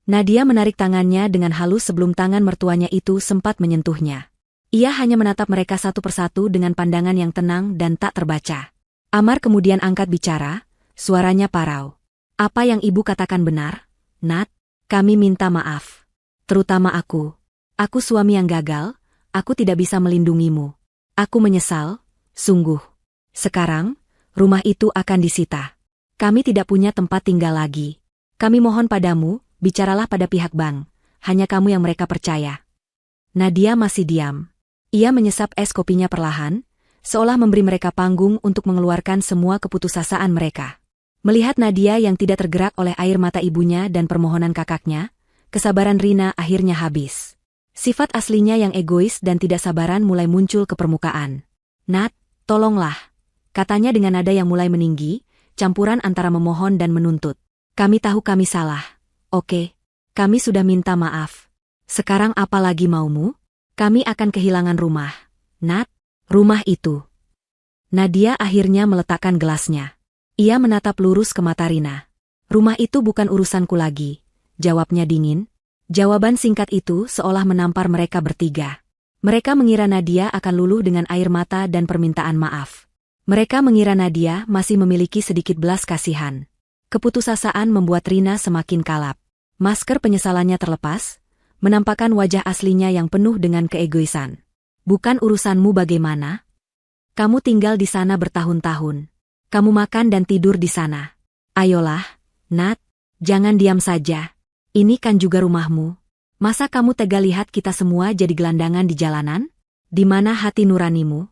Nadia menarik tangannya dengan halus sebelum tangan mertuanya itu sempat menyentuhnya. Ia hanya menatap mereka satu persatu dengan pandangan yang tenang dan tak terbaca. Amar kemudian angkat bicara, suaranya parau. Apa yang ibu katakan benar, Nat? Kami minta maaf. Terutama aku. Aku suami yang gagal, aku tidak bisa melindungimu. Aku menyesal, sungguh. Sekarang, rumah itu akan disita. Kami tidak punya tempat tinggal lagi. Kami mohon padamu, bicaralah pada pihak bank. Hanya kamu yang mereka percaya. Nadia masih diam. Ia menyesap es kopinya perlahan, seolah memberi mereka panggung untuk mengeluarkan semua keputusasaan mereka. Melihat Nadia yang tidak tergerak oleh air mata ibunya dan permohonan kakaknya, kesabaran Rina akhirnya habis. Sifat aslinya yang egois dan tidak sabaran mulai muncul ke permukaan. "Nat, tolonglah," katanya dengan nada yang mulai meninggi, campuran antara memohon dan menuntut. "Kami tahu kami salah. Oke, kami sudah minta maaf. Sekarang apa lagi maumu? Kami akan kehilangan rumah. Nat, rumah itu." Nadia akhirnya meletakkan gelasnya. Ia menatap lurus ke mata Rina. "Rumah itu bukan urusanku lagi," jawabnya dingin. Jawaban singkat itu seolah menampar mereka bertiga. Mereka mengira Nadia akan luluh dengan air mata dan permintaan maaf. Mereka mengira Nadia masih memiliki sedikit belas kasihan. Keputusasaan membuat Rina semakin kalap. Masker penyesalannya terlepas, menampakkan wajah aslinya yang penuh dengan keegoisan. "Bukan urusanmu bagaimana? Kamu tinggal di sana bertahun-tahun. Kamu makan dan tidur di sana. Ayolah, Nat, jangan diam saja. Ini kan juga rumahmu. Masa kamu tega lihat kita semua jadi gelandangan di jalanan? Di mana hati nuranimu?"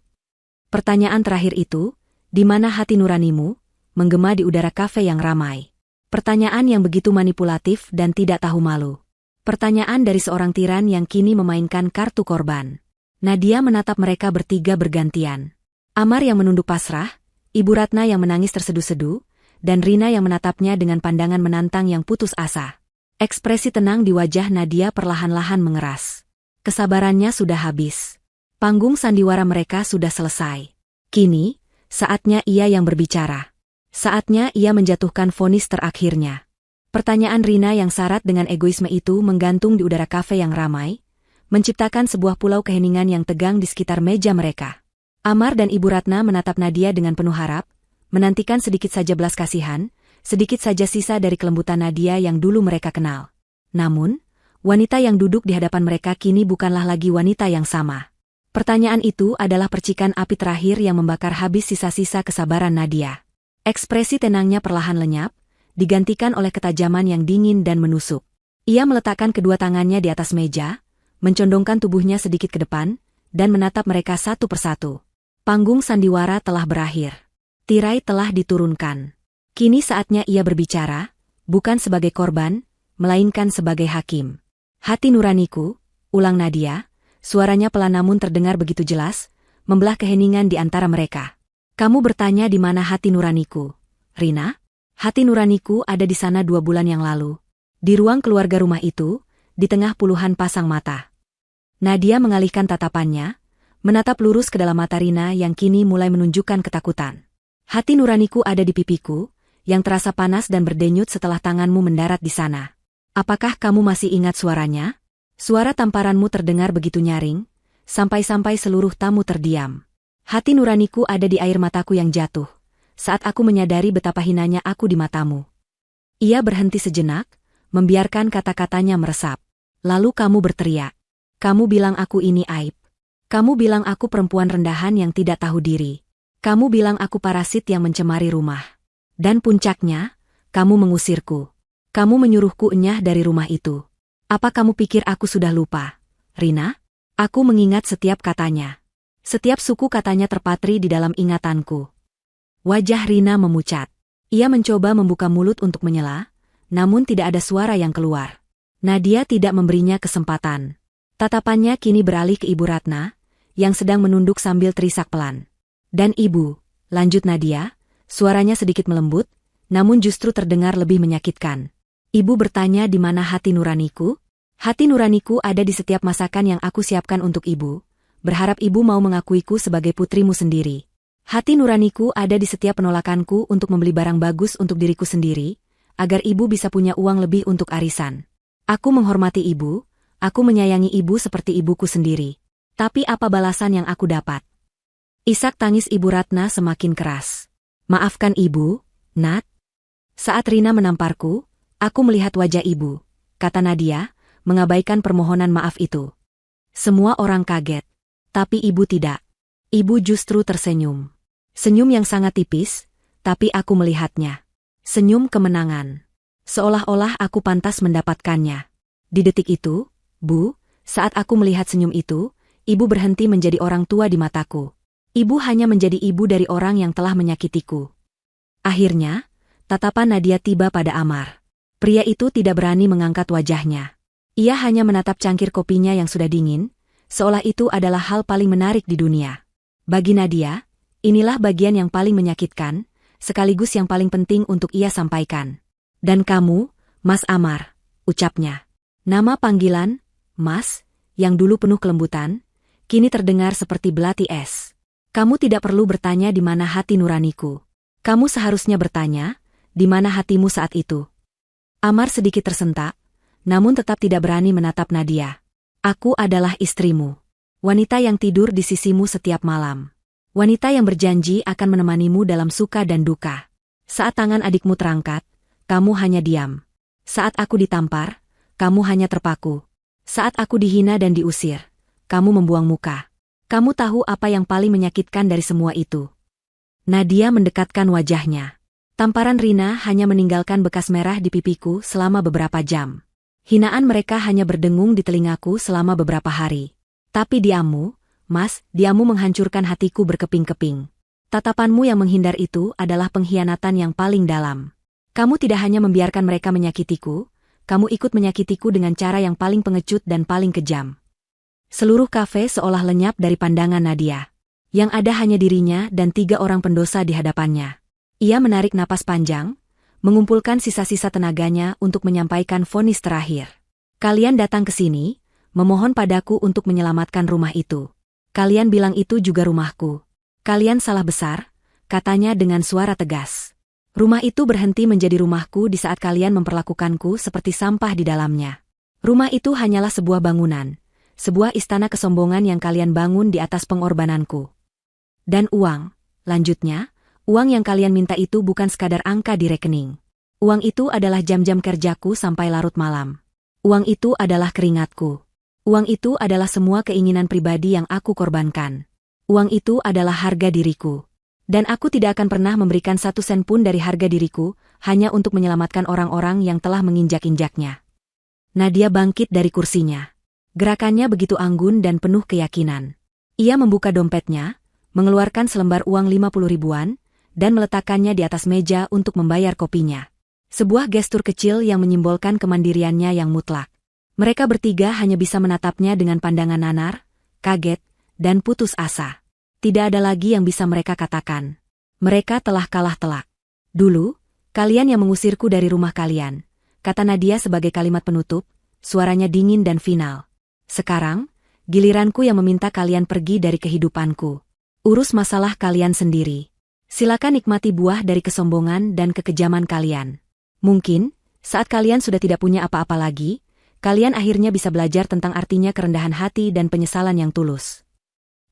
Pertanyaan terakhir itu, "Di mana hati nuranimu?" menggema di udara kafe yang ramai. Pertanyaan yang begitu manipulatif dan tidak tahu malu. Pertanyaan dari seorang tiran yang kini memainkan kartu korban. Nadia menatap mereka bertiga bergantian. Amar yang menunduk pasrah, Ibu Ratna yang menangis terseduh-seduh, dan Rina yang menatapnya dengan pandangan menantang yang putus asa. Ekspresi tenang di wajah Nadia perlahan-lahan mengeras. Kesabarannya sudah habis. Panggung sandiwara mereka sudah selesai. Kini, saatnya ia yang berbicara. Saatnya ia menjatuhkan vonis terakhirnya. Pertanyaan Rina yang syarat dengan egoisme itu menggantung di udara kafe yang ramai, menciptakan sebuah pulau keheningan yang tegang di sekitar meja mereka. Amar dan Ibu Ratna menatap Nadia dengan penuh harap, menantikan sedikit saja belas kasihan, sedikit saja sisa dari kelembutan Nadia yang dulu mereka kenal. Namun, wanita yang duduk di hadapan mereka kini bukanlah lagi wanita yang sama. Pertanyaan itu adalah percikan api terakhir yang membakar habis sisa-sisa kesabaran Nadia. Ekspresi tenangnya perlahan lenyap, digantikan oleh ketajaman yang dingin dan menusuk. Ia meletakkan kedua tangannya di atas meja, mencondongkan tubuhnya sedikit ke depan, dan menatap mereka satu persatu. Panggung sandiwara telah berakhir. Tirai telah diturunkan. Kini saatnya ia berbicara, bukan sebagai korban, melainkan sebagai hakim. "Hati nuraniku," ulang Nadia, suaranya pelan namun terdengar begitu jelas, membelah keheningan di antara mereka. "Kamu bertanya di mana hati nuraniku, Rina? Hati nuraniku ada di sana 2 bulan yang lalu. Di ruang keluarga rumah itu, di tengah puluhan pasang mata." Nadia mengalihkan tatapannya, menatap lurus ke dalam mata Rina yang kini mulai menunjukkan ketakutan. "Hati nuraniku ada di pipiku, yang terasa panas dan berdenyut setelah tanganmu mendarat di sana. Apakah kamu masih ingat suaranya?" Suara tamparanmu terdengar begitu nyaring, sampai-sampai seluruh tamu terdiam. "Hati nuraniku ada di air mataku yang jatuh, saat aku menyadari betapa hinanya aku di matamu." Ia berhenti sejenak, membiarkan kata-katanya meresap. "Lalu kamu berteriak. Kamu bilang aku ini aib. Kamu bilang aku perempuan rendahan yang tidak tahu diri. Kamu bilang aku parasit yang mencemari rumah. Dan puncaknya, kamu mengusirku. Kamu menyuruhku enyah dari rumah itu. Apa kamu pikir aku sudah lupa, Rina? Aku mengingat setiap katanya. Setiap suku katanya terpatri di dalam ingatanku." Wajah Rina memucat. Ia mencoba membuka mulut untuk menyela, namun tidak ada suara yang keluar. Nadia tidak memberinya kesempatan. Tatapannya kini beralih ke Ibu Ratna, yang sedang menunduk sambil terisak pelan. "Dan Ibu," lanjut Nadia, suaranya sedikit melembut, namun justru terdengar lebih menyakitkan. "Ibu bertanya di mana hati nuraniku? Hati nuraniku ada di setiap masakan yang aku siapkan untuk Ibu, berharap Ibu mau mengakuiku sebagai putrimu sendiri. Hati nuraniku ada di setiap penolakanku untuk membeli barang bagus untuk diriku sendiri, agar Ibu bisa punya uang lebih untuk arisan. Aku menghormati Ibu, aku menyayangi Ibu seperti ibuku sendiri. Tapi apa balasan yang aku dapat?" Isak tangis Ibu Ratna semakin keras. "Maafkan Ibu, Nat. Saat Rina menamparku, aku melihat wajah Ibu," kata Nadia, mengabaikan permohonan maaf itu. Semua orang kaget. Tapi Ibu tidak. Ibu justru tersenyum. Senyum yang sangat tipis, tapi aku melihatnya. Senyum kemenangan. Seolah-olah aku pantas mendapatkannya. Di detik itu, Bu, saat aku melihat senyum itu, ibu berhenti menjadi orang tua di mataku. Ibu hanya menjadi ibu dari orang yang telah menyakitiku. Akhirnya, tatapan Nadia tiba pada Amar. Pria itu tidak berani mengangkat wajahnya. Ia hanya menatap cangkir kopinya yang sudah dingin, seolah itu adalah hal paling menarik di dunia. Bagi Nadia, inilah bagian yang paling menyakitkan, sekaligus yang paling penting untuk ia sampaikan. Dan kamu, Mas Amar, ucapnya. Nama panggilan, Mas, yang dulu penuh kelembutan, kini terdengar seperti belati es. Kamu tidak perlu bertanya di mana hati nuraniku. Kamu seharusnya bertanya, di mana hatimu saat itu. Amar sedikit tersentak, namun tetap tidak berani menatap Nadia. Aku adalah istrimu. Wanita yang tidur di sisimu setiap malam. Wanita yang berjanji akan menemanimu dalam suka dan duka. Saat tangan adikmu terangkat, kamu hanya diam. Saat aku ditampar, kamu hanya terpaku. Saat aku dihina dan diusir, kamu membuang muka. Kamu tahu apa yang paling menyakitkan dari semua itu? Nadia mendekatkan wajahnya. Tamparan Rina hanya meninggalkan bekas merah di pipiku selama beberapa jam. Hinaan mereka hanya berdengung di telingaku selama beberapa hari. Tapi diammu, Mas, diammu menghancurkan hatiku berkeping-keping. Tatapanmu yang menghindar itu adalah pengkhianatan yang paling dalam. Kamu tidak hanya membiarkan mereka menyakitiku, kamu ikut menyakitiku dengan cara yang paling pengecut dan paling kejam. Seluruh kafe seolah lenyap dari pandangan Nadia. Yang ada hanya dirinya dan 3 orang pendosa di hadapannya. Ia menarik napas panjang, mengumpulkan sisa-sisa tenaganya untuk menyampaikan vonis terakhir. Kalian datang ke sini, memohon padaku untuk menyelamatkan rumah itu. Kalian bilang itu juga rumahku. Kalian salah besar, katanya dengan suara tegas. Rumah itu berhenti menjadi rumahku di saat kalian memperlakukanku seperti sampah di dalamnya. Rumah itu hanyalah sebuah bangunan, sebuah istana kesombongan yang kalian bangun di atas pengorbananku. Dan uang, lanjutnya, uang yang kalian minta itu bukan sekadar angka di rekening. Uang itu adalah jam-jam kerjaku sampai larut malam. Uang itu adalah keringatku. Uang itu adalah semua keinginan pribadi yang aku korbankan. Uang itu adalah harga diriku. Dan aku tidak akan pernah memberikan 1 sen pun dari harga diriku, hanya untuk menyelamatkan orang-orang yang telah menginjak-injaknya. Nadia bangkit dari kursinya. Gerakannya begitu anggun dan penuh keyakinan. Ia membuka dompetnya, mengeluarkan selembar uang 50 ribuan, dan meletakkannya di atas meja untuk membayar kopinya. Sebuah gestur kecil yang menyimbolkan kemandiriannya yang mutlak. Mereka bertiga hanya bisa menatapnya dengan pandangan nanar, kaget, dan putus asa. Tidak ada lagi yang bisa mereka katakan. Mereka telah kalah telak. Dulu, kalian yang mengusirku dari rumah kalian, kata Nadia sebagai kalimat penutup, suaranya dingin dan final. Sekarang, giliranku yang meminta kalian pergi dari kehidupanku. Urus masalah kalian sendiri. Silakan nikmati buah dari kesombongan dan kekejaman kalian. Mungkin, saat kalian sudah tidak punya apa-apa lagi, kalian akhirnya bisa belajar tentang artinya kerendahan hati dan penyesalan yang tulus.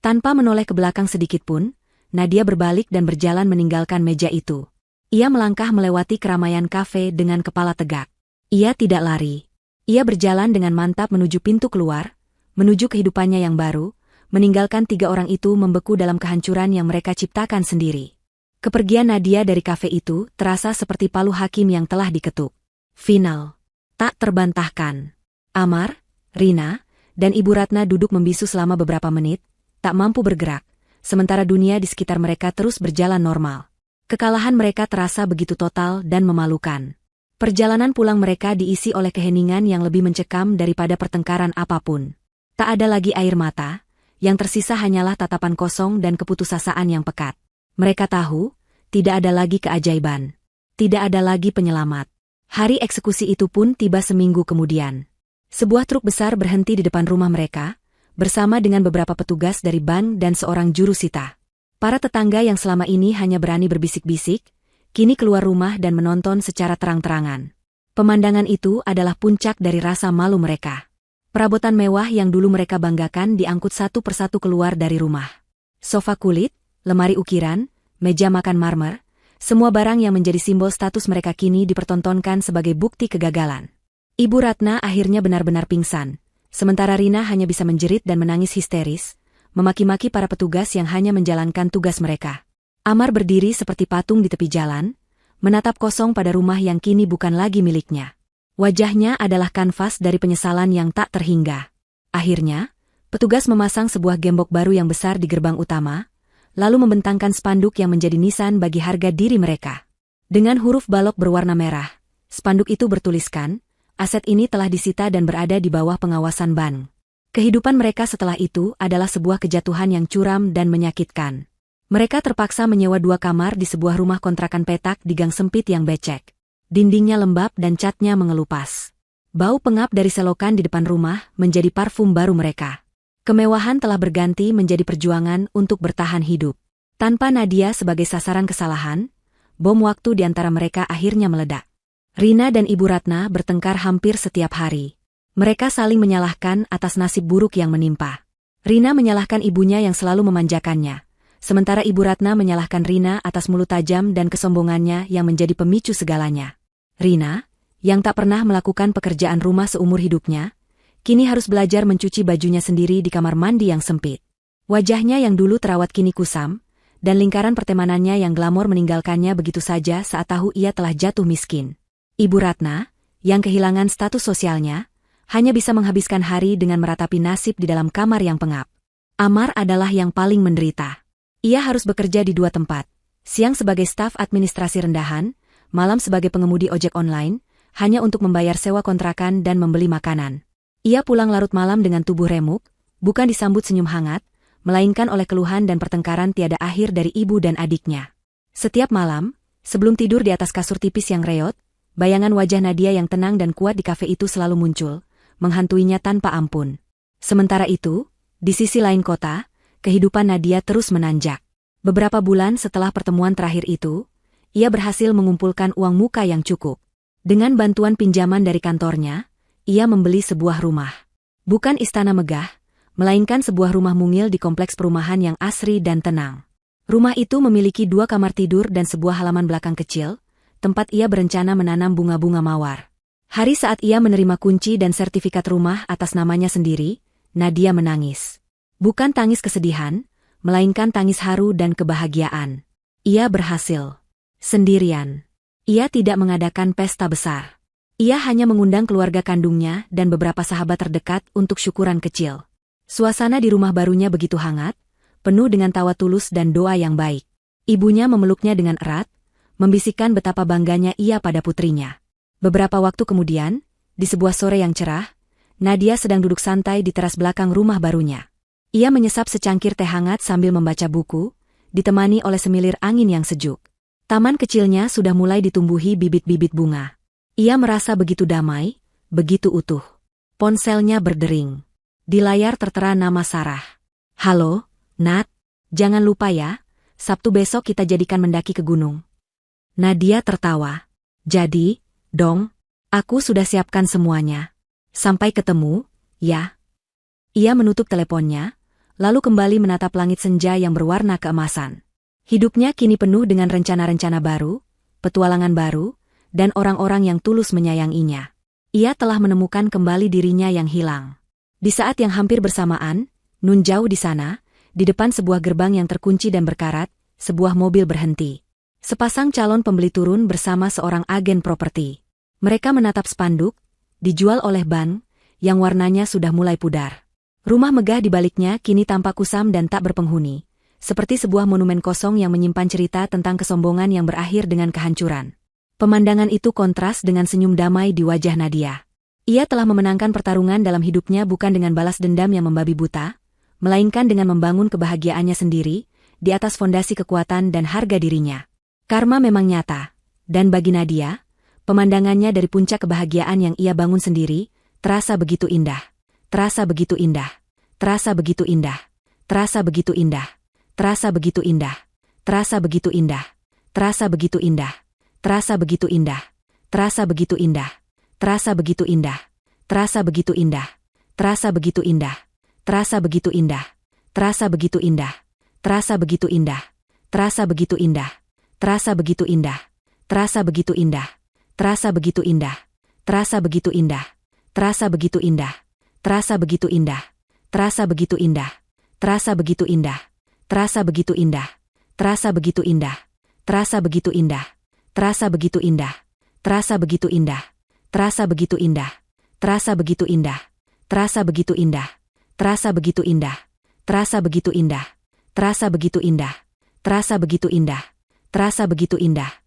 Tanpa menoleh ke belakang sedikitpun, Nadia berbalik dan berjalan meninggalkan meja itu. Ia melangkah melewati keramaian kafe dengan kepala tegak. Ia tidak lari. Ia berjalan dengan mantap menuju pintu keluar, menuju kehidupannya yang baru, meninggalkan 3 orang itu membeku dalam kehancuran yang mereka ciptakan sendiri. Kepergian Nadia dari kafe itu terasa seperti palu hakim yang telah diketuk. Final. Tak terbantahkan. Amar, Rina, dan Ibu Ratna duduk membisu selama beberapa menit, tak mampu bergerak, sementara dunia di sekitar mereka terus berjalan normal. Kekalahan mereka terasa begitu total dan memalukan. Perjalanan pulang mereka diisi oleh keheningan yang lebih mencekam daripada pertengkaran apapun. Tak ada lagi air mata, yang tersisa hanyalah tatapan kosong dan keputusasaan yang pekat. Mereka tahu, tidak ada lagi keajaiban. Tidak ada lagi penyelamat. Hari eksekusi itu pun tiba seminggu kemudian. Sebuah truk besar berhenti di depan rumah mereka, bersama dengan beberapa petugas dari bank dan seorang juru sita. Para tetangga yang selama ini hanya berani berbisik-bisik, kini keluar rumah dan menonton secara terang-terangan. Pemandangan itu adalah puncak dari rasa malu mereka. Perabotan mewah yang dulu mereka banggakan diangkut satu persatu keluar dari rumah. Sofa kulit, lemari ukiran, meja makan marmer, semua barang yang menjadi simbol status mereka kini dipertontonkan sebagai bukti kegagalan. Ibu Ratna akhirnya benar-benar pingsan, sementara Rina hanya bisa menjerit dan menangis histeris, memaki-maki para petugas yang hanya menjalankan tugas mereka. Amar berdiri seperti patung di tepi jalan, menatap kosong pada rumah yang kini bukan lagi miliknya. Wajahnya adalah kanvas dari penyesalan yang tak terhingga. Akhirnya, petugas memasang sebuah gembok baru yang besar di gerbang utama, lalu membentangkan spanduk yang menjadi nisan bagi harga diri mereka. Dengan huruf balok berwarna merah, spanduk itu bertuliskan, aset ini telah disita dan berada di bawah pengawasan bank. Kehidupan mereka setelah itu adalah sebuah kejatuhan yang curam dan menyakitkan. Mereka terpaksa menyewa 2 kamar di sebuah rumah kontrakan petak di gang sempit yang becek. Dindingnya lembab dan catnya mengelupas. Bau pengap dari selokan di depan rumah menjadi parfum baru mereka. Kemewahan telah berganti menjadi perjuangan untuk bertahan hidup. Tanpa Nadia sebagai sasaran kesalahan, bom waktu di antara mereka akhirnya meledak. Rina dan Ibu Ratna bertengkar hampir setiap hari. Mereka saling menyalahkan atas nasib buruk yang menimpa. Rina menyalahkan ibunya yang selalu memanjakannya, sementara Ibu Ratna menyalahkan Rina atas mulut tajam dan kesombongannya yang menjadi pemicu segalanya. Rina, yang tak pernah melakukan pekerjaan rumah seumur hidupnya, kini harus belajar mencuci bajunya sendiri di kamar mandi yang sempit. Wajahnya yang dulu terawat kini kusam, dan lingkaran pertemanannya yang glamor meninggalkannya begitu saja saat tahu ia telah jatuh miskin. Ibu Ratna, yang kehilangan status sosialnya, hanya bisa menghabiskan hari dengan meratapi nasib di dalam kamar yang pengap. Amar adalah yang paling menderita. Ia harus bekerja di 2 tempat, siang sebagai staf administrasi rendahan, malam sebagai pengemudi ojek online, hanya untuk membayar sewa kontrakan dan membeli makanan. Ia pulang larut malam dengan tubuh remuk, bukan disambut senyum hangat, melainkan oleh keluhan dan pertengkaran tiada akhir dari ibu dan adiknya. Setiap malam, sebelum tidur di atas kasur tipis yang reot, bayangan wajah Nadia yang tenang dan kuat di kafe itu selalu muncul, menghantuinya tanpa ampun. Sementara itu, di sisi lain kota, kehidupan Nadia terus menanjak. Beberapa bulan setelah pertemuan terakhir itu, ia berhasil mengumpulkan uang muka yang cukup. Dengan bantuan pinjaman dari kantornya, ia membeli sebuah rumah. Bukan istana megah, melainkan sebuah rumah mungil di kompleks perumahan yang asri dan tenang. Rumah itu memiliki 2 kamar tidur dan sebuah halaman belakang kecil, tempat ia berencana menanam bunga-bunga mawar. Hari saat ia menerima kunci dan sertifikat rumah atas namanya sendiri, Nadia menangis. Bukan tangis kesedihan, melainkan tangis haru dan kebahagiaan. Ia berhasil. Sendirian. Ia tidak mengadakan pesta besar. Ia hanya mengundang keluarga kandungnya dan beberapa sahabat terdekat untuk syukuran kecil. Suasana di rumah barunya begitu hangat, penuh dengan tawa tulus dan doa yang baik. Ibunya memeluknya dengan erat, membisikkan betapa bangganya ia pada putrinya. Beberapa waktu kemudian, di sebuah sore yang cerah, Nadia sedang duduk santai di teras belakang rumah barunya. Ia menyesap secangkir teh hangat sambil membaca buku, ditemani oleh semilir angin yang sejuk. Taman kecilnya sudah mulai ditumbuhi bibit-bibit bunga. Ia merasa begitu damai, begitu utuh. Ponselnya berdering. Di layar tertera nama Sarah. "Halo, Nat, jangan lupa ya, Sabtu besok kita jadikan mendaki ke gunung." Nadia tertawa. "Jadi, dong, aku sudah siapkan semuanya. Sampai ketemu, ya." Ia menutup teleponnya, lalu kembali menatap langit senja yang berwarna keemasan. Hidupnya kini penuh dengan rencana-rencana baru, petualangan baru, dan orang-orang yang tulus menyayanginya. Ia telah menemukan kembali dirinya yang hilang. Di saat yang hampir bersamaan, nun jauh di sana, di depan sebuah gerbang yang terkunci dan berkarat, sebuah mobil berhenti. Sepasang calon pembeli turun bersama seorang agen properti. Mereka menatap spanduk, dijual oleh bank, yang warnanya sudah mulai pudar. Rumah megah di baliknya kini tampak kusam dan tak berpenghuni, seperti sebuah monumen kosong yang menyimpan cerita tentang kesombongan yang berakhir dengan kehancuran. Pemandangan itu kontras dengan senyum damai di wajah Nadia. Ia telah memenangkan pertarungan dalam hidupnya bukan dengan balas dendam yang membabi buta, melainkan dengan membangun kebahagiaannya sendiri, di atas fondasi kekuatan dan harga dirinya. Karma memang nyata, dan bagi Nadia, pemandangannya dari puncak kebahagiaan yang ia bangun sendiri, terasa begitu indah, terasa begitu indah, terasa begitu indah, terasa begitu indah, terasa begitu indah, terasa begitu indah, terasa begitu indah, terasa begitu indah, terasa begitu indah, terasa begitu indah, terasa begitu indah, terasa begitu indah, terasa begitu indah, terasa begitu indah, terasa begitu indah, terasa begitu indah. Terasa begitu indah, terasa begitu indah, terasa begitu indah, terasa begitu indah, terasa begitu indah, terasa begitu indah, terasa begitu indah, terasa begitu indah, terasa begitu indah, terasa begitu indah, terasa begitu indah, Terasa begitu indah. Terasa begitu indah. Terasa begitu indah. Terasa begitu indah. Terasa begitu indah. Terasa begitu indah. Terasa begitu indah. Terasa begitu indah. Terasa begitu indah. Terasa begitu indah.